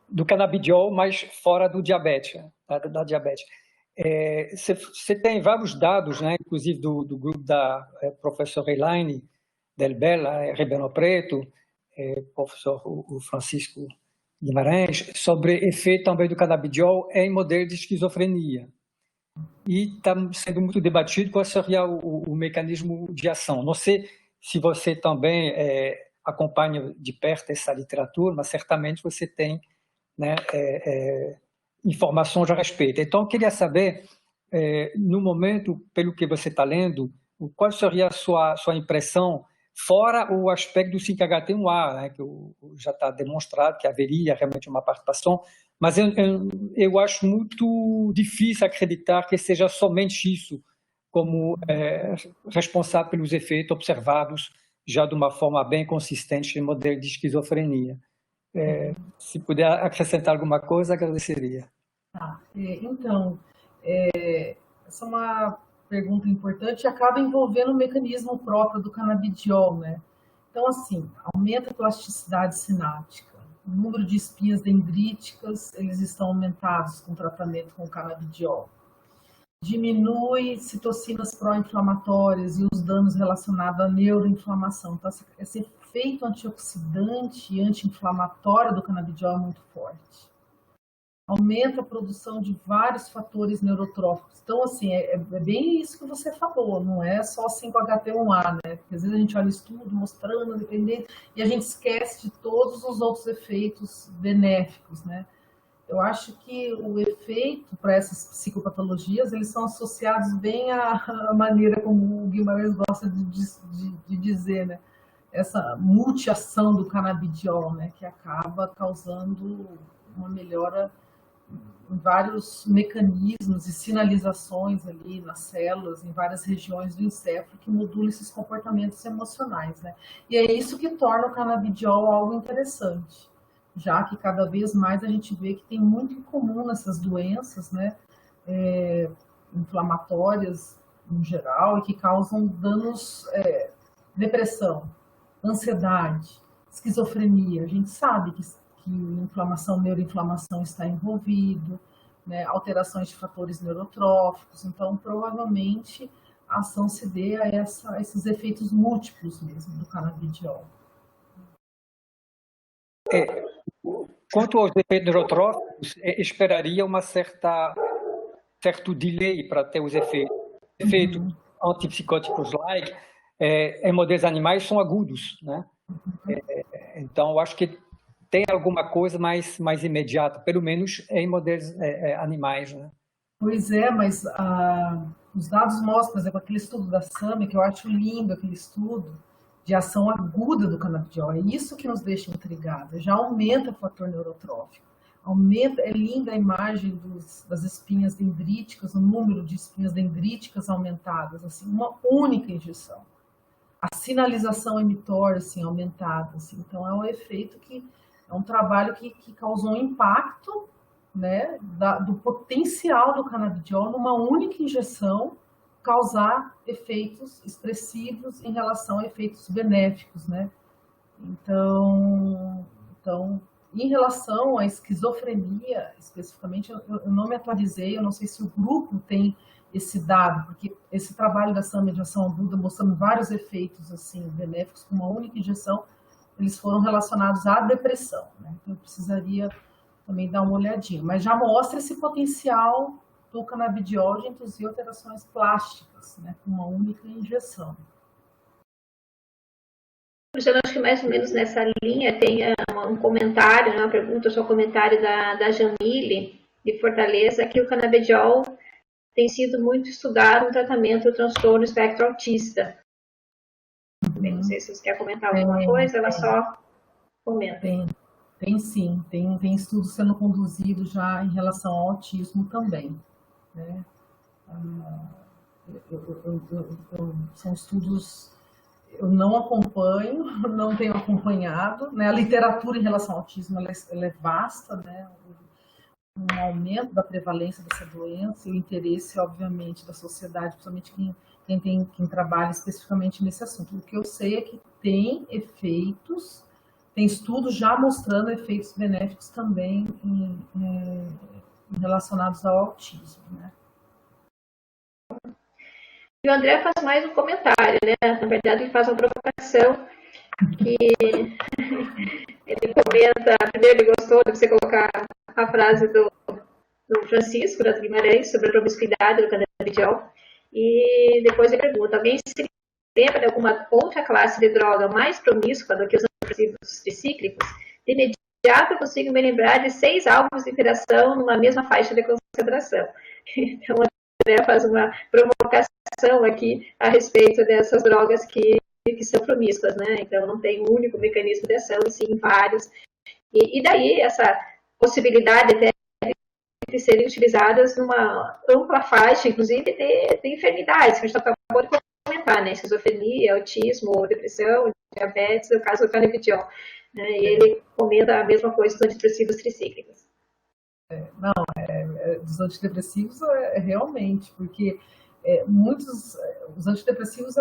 do canabidiol, mas fora do diabetes, da diabetes. Você tem vários dados, né, inclusive do grupo da professora Elaine Del Bella, Ribeirão Preto, professor o Francisco Guimarães, sobre efeito também do canabidiol em modelo de esquizofrenia. E está sendo muito debatido qual seria o mecanismo de ação. Não sei se você também acompanha de perto essa literatura, mas certamente você tem, né, informações a respeito. Então, eu queria saber, no momento, pelo que você está lendo, qual seria a sua impressão, fora o aspecto do 5-HT1A, né, que já está demonstrado que haveria realmente uma participação, mas eu acho muito difícil acreditar que seja somente isso como responsável pelos efeitos observados já de uma forma bem consistente no modelo de esquizofrenia. Se puder acrescentar alguma coisa, agradeceria. Então, essa é uma pergunta importante e acaba envolvendo o mecanismo próprio do canabidiol, né? Então, assim, aumenta a plasticidade sináptica, o número de espinhas dendríticas, eles estão aumentados com tratamento com canabidiol. Diminui citocinas pró-inflamatórias e os danos relacionados à neuroinflamação. Então, esse efeito antioxidante e anti-inflamatório do canabidiol é muito forte. Aumenta a produção de vários fatores neurotróficos. Então, assim, é bem isso que você falou, não é só 5-HT1A, né? Porque às vezes a gente olha estudo mostrando, dependendo, e a gente esquece de todos os outros efeitos benéficos, né? Eu acho que o efeito para essas psicopatologias, eles são associados bem à maneira como o Guimarães gosta de dizer, né? Essa multiação do canabidiol, né? Que acaba causando uma melhora em vários mecanismos e sinalizações ali nas células, em várias regiões do encéfalo, que modulam esses comportamentos emocionais, né? E é isso que torna o canabidiol algo interessante, já que cada vez mais a gente vê que tem muito em comum nessas doenças, né, inflamatórias em geral, e que causam danos, depressão, ansiedade, esquizofrenia. A gente sabe que inflamação, neuroinflamação está envolvido, né, alterações de fatores neurotróficos, então provavelmente a ação se dê a esses efeitos múltiplos mesmo do canabidiol. Quanto aos efeitos neurotróficos, esperaria certo delay para ter os efeitos. antipsicóticos like, em modelos animais são agudos, né? Então, eu acho que tem alguma coisa mais imediata, pelo menos em modelos animais, né? Pois é, mas os dados mostram, por exemplo, aquele estudo da SAMI, que eu acho lindo, aquele estudo de ação aguda do canabidiol. É isso que nos deixa intrigados. Já aumenta o fator neurotrófico. É linda a imagem das espinhas dendríticas, o número de espinhas dendríticas aumentadas, assim, uma única injeção. A sinalização emitória, assim, aumentada, assim. Então, é um efeito é um trabalho que causou um impacto, né, do potencial do canabidiol numa única injeção causar efeitos expressivos em relação a efeitos benéficos, né? Então, em relação à esquizofrenia, especificamente, eu não me atualizei, eu não sei se o grupo tem esse dado, porque esse trabalho dessa mediação aguda mostrando vários efeitos assim benéficos com uma única injeção, eles foram relacionados à depressão, né? Então, eu precisaria também dar uma olhadinha, mas já mostra esse potencial do canabidiol de induzir alterações plásticas, né, com uma única injeção. Eu acho que mais ou menos nessa linha tem um comentário, uma pergunta, só um comentário da Jamile, de Fortaleza, que o canabidiol tem sido muito estudado no tratamento do transtorno espectro autista. Não sei se você quer comentar alguma coisa, ela só comenta. Tem sim, tem estudos sendo conduzidos já em relação ao autismo também, né? São estudos, eu não acompanho, não tenho acompanhado, né? A literatura em relação ao autismo ela é vasta, né? Um aumento da prevalência dessa doença e o interesse, obviamente, da sociedade, principalmente quem trabalha especificamente nesse assunto. O que eu sei é que tem efeitos, tem estudos já mostrando efeitos benéficos também relacionados ao autismo, né? E o André faz mais um comentário, né? Na verdade, ele faz uma provocação que ele comenta, primeiro ele gostou de você colocar a frase do Francisco das Guimarães sobre a promiscuidade do canabidiol, e depois ele pergunta, alguém se lembra de alguma outra classe de droga mais promíscua do que os antidepressivos tricíclicos? De imediato eu consigo me lembrar de 6 alvos de interação numa mesma faixa de concentração. Então, o André faz uma provocação aqui a respeito dessas drogas que são promíscuas, né? Então, não tem um único mecanismo de ação, e sim vários. E daí, essa possibilidade até de serem utilizadas numa ampla faixa, inclusive de enfermidades, que a gente acabou de comentar, né? Esquizofrenia, autismo, depressão, diabetes, no caso do canabidiol. Né? E ele comenta a mesma coisa dos antidepressivos tricíclicos. Dos antidepressivos realmente, porque os antidepressivos,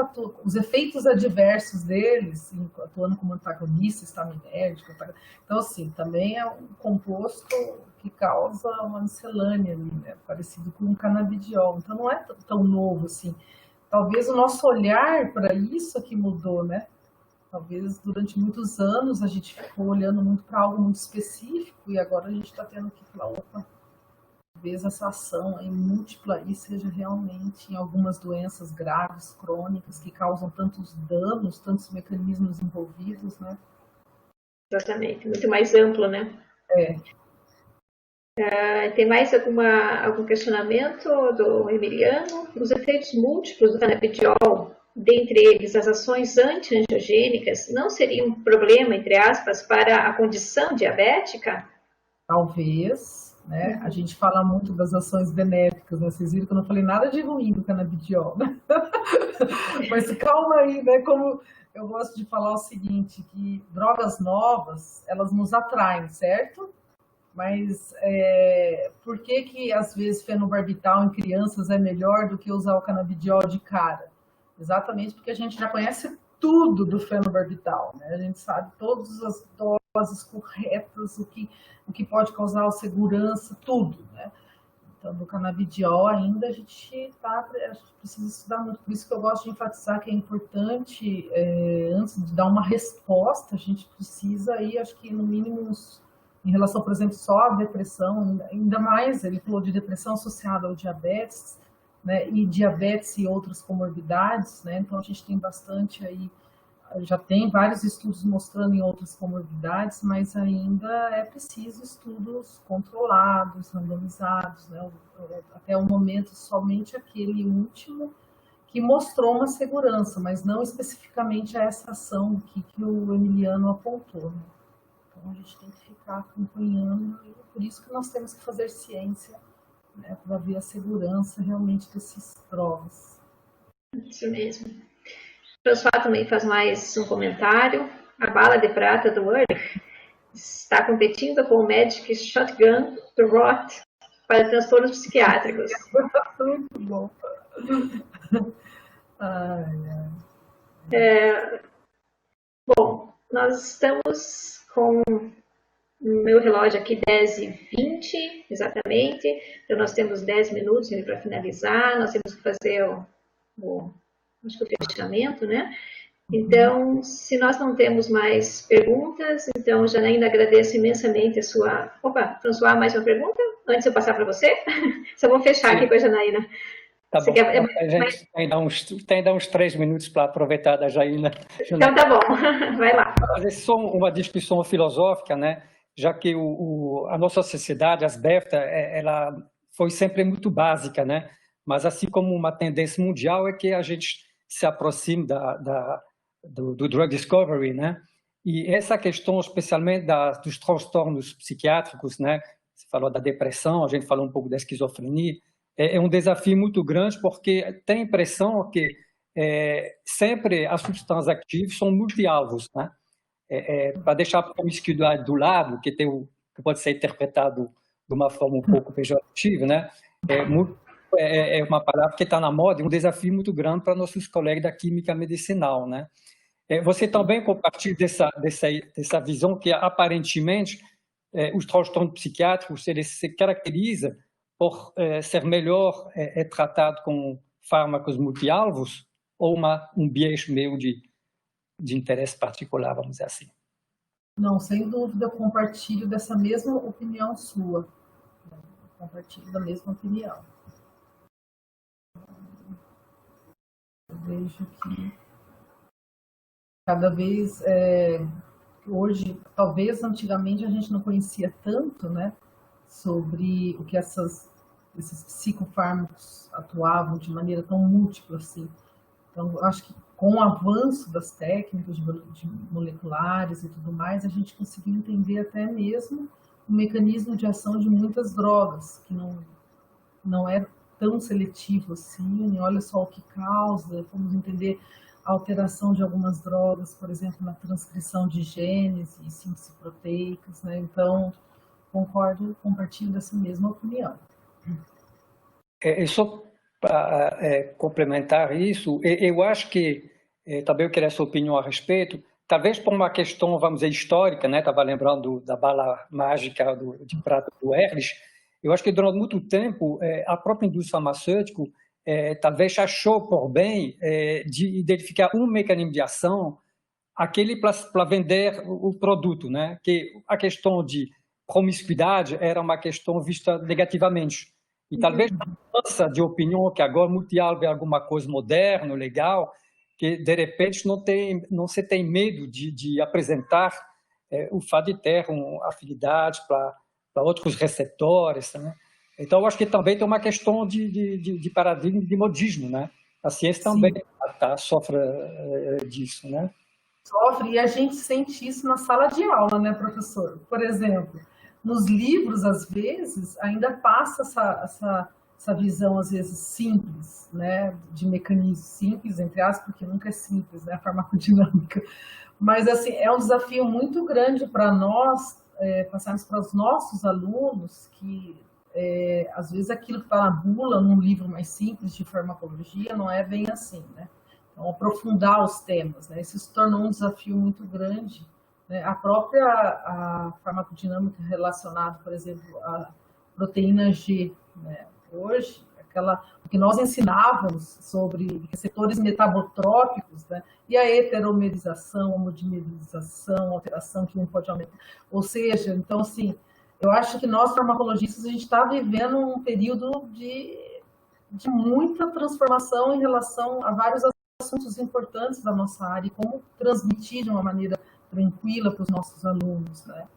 os efeitos adversos deles, atuando como antagonista, estaminérgico, então assim, também é um composto que causa uma miscelânea, né, parecido com o canabidiol, então não é tão novo assim. Talvez o nosso olhar para isso aqui mudou, né? Talvez durante muitos anos a gente ficou olhando muito para algo muito específico e agora a gente está tendo que falar, opa, talvez essa ação em múltipla aí seja realmente em algumas doenças graves, crônicas, que causam tantos danos, tantos mecanismos envolvidos, né? Exatamente, muito mais amplo, né? Tem mais algum questionamento do Emiliano? Os efeitos múltiplos do canabidiol, dentre eles as ações anti-angiogênicas, não seriam um problema, entre aspas, para a condição diabética? Talvez, né? A gente fala muito das ações benéficas, né? Vocês viram que eu não falei nada de ruim do canabidiol, né? Mas calma aí, né? Como eu gosto de falar o seguinte, que drogas novas, elas nos atraem, certo? Mas por que às vezes fenobarbital em crianças é melhor do que usar o canabidiol de cara? Exatamente porque a gente já conhece tudo do fenobarbital, né? A gente sabe todas as doses corretas, o que pode causar segurança, tudo, né? Então, do canabidiol ainda a gente precisa estudar muito. Por isso que eu gosto de enfatizar que é importante, antes de dar uma resposta, a gente precisa aí, acho que no mínimo em relação, por exemplo, só à depressão, ainda mais, ele falou de depressão associada ao diabetes, né, e diabetes e outras comorbidades, né, então a gente tem bastante aí, já tem vários estudos mostrando em outras comorbidades, mas ainda é preciso estudos controlados, randomizados, né, até o momento somente aquele último que mostrou uma segurança, mas não especificamente a essa ação que o Emiliano apontou, né? Então, a gente tem que ficar acompanhando, e por isso que nós temos que fazer ciência, né, para ver a segurança realmente dessas provas. Isso mesmo. O François também faz mais um comentário. A bala de prata do Earth está competindo com o Magic Shotgun do Roth para transtornos psiquiátricos. Muito bom. Bom, nós estamos com o meu relógio aqui 10h20, exatamente. Então, nós temos 10 minutos para finalizar. Nós temos que fazer acho que o fechamento, né? Então, se nós não temos mais perguntas, então, Janaína, agradeço imensamente a sua... Opa, François, mais uma pergunta? Antes de eu passar para você? Só vou fechar Sim. aqui com a Janaína. Tá bom. A gente tem ainda uns 3 minutos para aproveitar da Janaína. Então tá bom, vai lá. Fazer só uma discussão filosófica, né? Já que a nossa sociedade, as BEFTA, ela foi sempre muito básica, né? Mas assim como uma tendência mundial é que a gente se aproxime do drug discovery, né? E essa questão, especialmente dos transtornos psiquiátricos, né? Você falou da depressão, a gente falou um pouco da esquizofrenia, é um desafio muito grande porque tem a impressão que sempre as substâncias ativas são multi-alvos, né? Para deixar a promiscuidade do lado, que pode ser interpretado de uma forma um pouco pejorativa, né? É uma palavra que está na moda, é um desafio muito grande para nossos colegas da química medicinal, né? Você também compartilha dessa visão que, aparentemente, os transtornos psiquiátricos eles se caracterizam por ser melhor tratado com fármacos multi-alvos ou um biais meio de interesse particular, vamos dizer assim? Não, sem dúvida, compartilho dessa mesma opinião sua. Compartilho da mesma opinião. Eu vejo que cada vez, hoje, talvez antigamente a gente não conhecia tanto, né, sobre o que esses psicofármacos atuavam de maneira tão múltipla assim. Então, eu acho que com o avanço das técnicas de moleculares e tudo mais, a gente conseguiu entender até mesmo o mecanismo de ação de muitas drogas, que não é tão seletivo assim, olha só o que causa, vamos entender a alteração de algumas drogas, por exemplo, na transcrição de genes e síntese proteicas, né? Então, compartilho dessa mesma opinião. Só para complementar isso, eu acho que, também eu queria a sua opinião a respeito, talvez por uma questão, vamos dizer, histórica, né? Estava lembrando da bala mágica de prata do Ehrlich. Eu acho que durante muito tempo a própria indústria farmacêutica talvez achou por bem de identificar um mecanismo de ação, aquele para vender o produto, né? Que a questão de promiscuidade era uma questão vista negativamente. E talvez a mudança de opinião que agora multi-alvo é alguma coisa moderna, legal, que de repente não se tem medo de apresentar o fato de ter uma afinidade para outros receptores, né? Então, eu acho que também tem uma questão de paradigma de modismo, né? A ciência também sofre disso, né? Sofre, e a gente sente isso na sala de aula, né, professor? Por exemplo, nos livros, às vezes, ainda passa essa visão, às vezes, simples, né, de mecanismos simples, entre aspas, porque nunca é simples, né, a farmacodinâmica. Mas, assim, é um desafio muito grande para nós passarmos para os nossos alunos que, às vezes, aquilo que está na bula, num livro mais simples de farmacologia, não é bem assim, né? Então, aprofundar os temas, né? Isso se tornou um desafio muito grande, né? A farmacodinâmica relacionada, por exemplo, à proteína G, né? Hoje, o que nós ensinávamos sobre receptores metabotrópicos, né? E a heteromerização, homodimerização, alteração que um pode aumentar. Ou seja, então, assim, eu acho que nós, farmacologistas, a gente está vivendo um período de de muita transformação em relação a vários assuntos importantes da nossa área e como transmitir de uma maneira tranquila para os nossos alunos, né?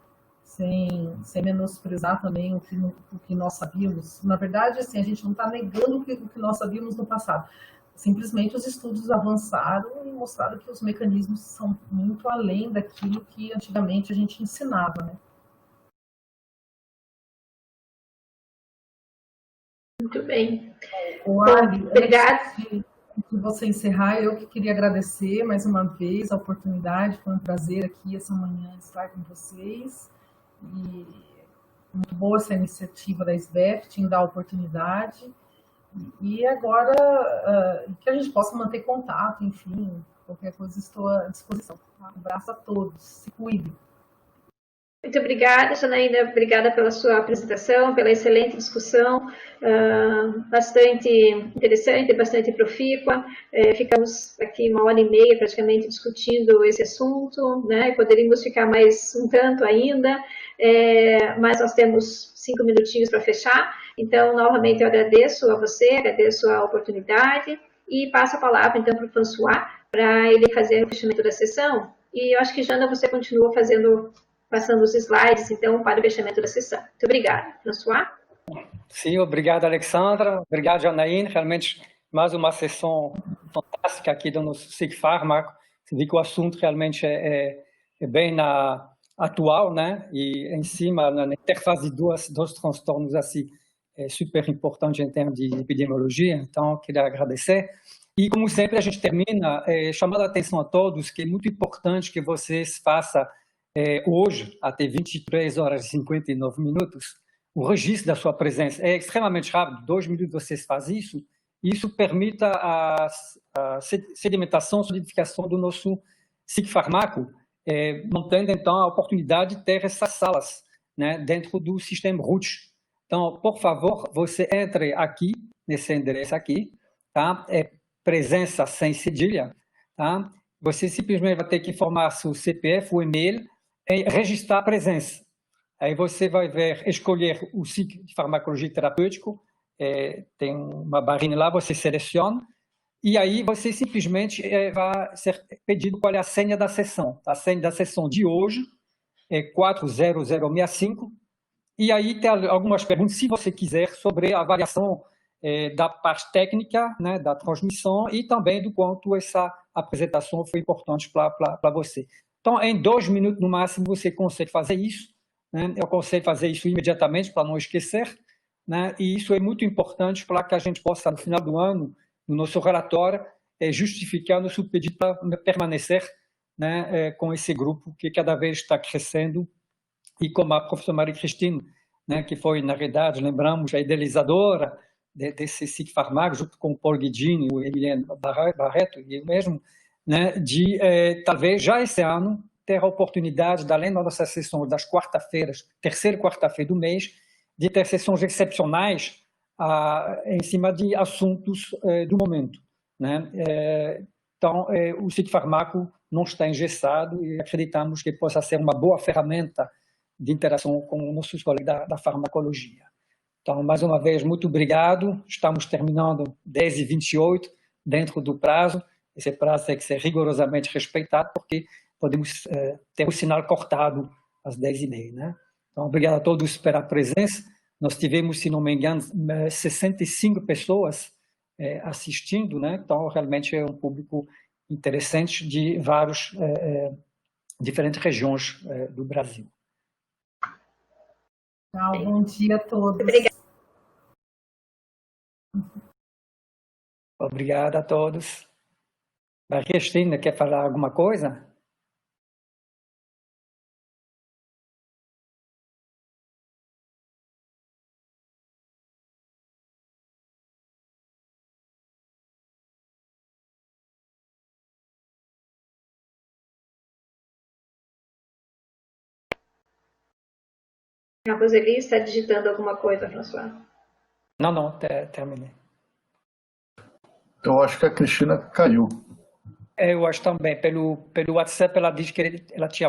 Sem menosprezar também o que nós sabíamos. Na verdade, assim, a gente não está negando o que nós sabíamos no passado. Simplesmente os estudos avançaram e mostraram que os mecanismos são muito além daquilo que antigamente a gente ensinava, né? Muito bem. Obrigada. Antes de você encerrar, eu que queria agradecer mais uma vez a oportunidade. Foi um prazer aqui essa manhã estar com vocês. E muito boa essa iniciativa da SBEFT em dar a oportunidade. E agora que a gente possa manter contato, enfim, qualquer coisa estou à disposição. Um abraço a todos. Se cuidem. Muito obrigada, Janaína. Obrigada pela sua apresentação, pela excelente discussão, bastante interessante, bastante profícua. Ficamos aqui 1h30 praticamente discutindo esse assunto, né? Poderíamos ficar mais um tanto ainda, mas nós temos 5 minutinhos para fechar. Então, novamente, eu agradeço a você, agradeço a oportunidade e passo a palavra, então, para o François, para ele fazer o fechamento da sessão. E eu acho que, Jana, você continua passando os slides, então, para o fechamento da sessão. Muito obrigada. François? Sim, obrigado, Alexandra. Obrigado, Janaína. Realmente, mais uma sessão fantástica aqui do nosso SIGFARMACO. Você vê que o assunto realmente é bem atual, né? E em cima, na interface de dois transtornos assim, é super importante em termos de epidemiologia. Então, queria agradecer. E, como sempre, a gente termina chamando a atenção a todos que é muito importante que vocês façam hoje, até 23h59, o registro da sua presença. É extremamente rápido, 2 minutos vocês fazem isso, e isso permite a sedimentação, solidificação do nosso SIGFARMACO, mantendo, então, a oportunidade de ter essas salas, né, dentro do sistema RUT. Então, por favor, você entre aqui, nesse endereço aqui, tá? Presença sem cedilha, tá? Você simplesmente vai ter que informar seu CPF, o e-mail, e registrar a presença. Aí você vai escolher o SIG de farmacologia terapêutico, tem uma barrinha lá, você seleciona, e aí você simplesmente vai ser pedido qual é a senha da sessão. A senha da sessão de hoje é 40065, e aí tem algumas perguntas, se você quiser, sobre a avaliação da parte técnica, né, da transmissão, e também do quanto essa apresentação foi importante para você. Então, em 2 minutos no máximo, você consegue fazer isso, né? Eu consigo fazer isso imediatamente para não esquecer, né? E isso é muito importante para que a gente possa, no final do ano, no nosso relatório, justificar nosso pedido para permanecer, né, com esse grupo que cada vez está crescendo. E como a professora Maria Cristina, né, que foi, na verdade, lembramos, a idealizadora desse SIGFARMACO, junto com o Paul Guidini, o Emiliano Barreto e eu mesmo, né, de talvez já esse ano ter a oportunidade, além da nossa sessão das quarta-feiras, terceira quarta-feira do mês, de ter sessões excepcionais em cima de assuntos do momento, né? Então, o SIGFARMACO não está engessado e acreditamos que possa ser uma boa ferramenta de interação com nossos colegas da farmacologia. Então, mais uma vez, muito obrigado. Estamos terminando 10h28, dentro do prazo. Esse prazo tem que ser rigorosamente respeitado, porque podemos ter o sinal cortado às 10h30, né? Então, obrigado a todos pela presença. Nós tivemos, se não me engano, 65 pessoas assistindo, né? Então, realmente é um público interessante de várias diferentes regiões do Brasil. Tchau, bom dia a todos. Obrigada. Obrigado a todos. Maria Cristina, quer falar alguma coisa? A Roseli está digitando alguma coisa, François? Não, terminei. Eu acho que a Cristina caiu. Eu acho também. Pelo WhatsApp, ela diz que ela tinha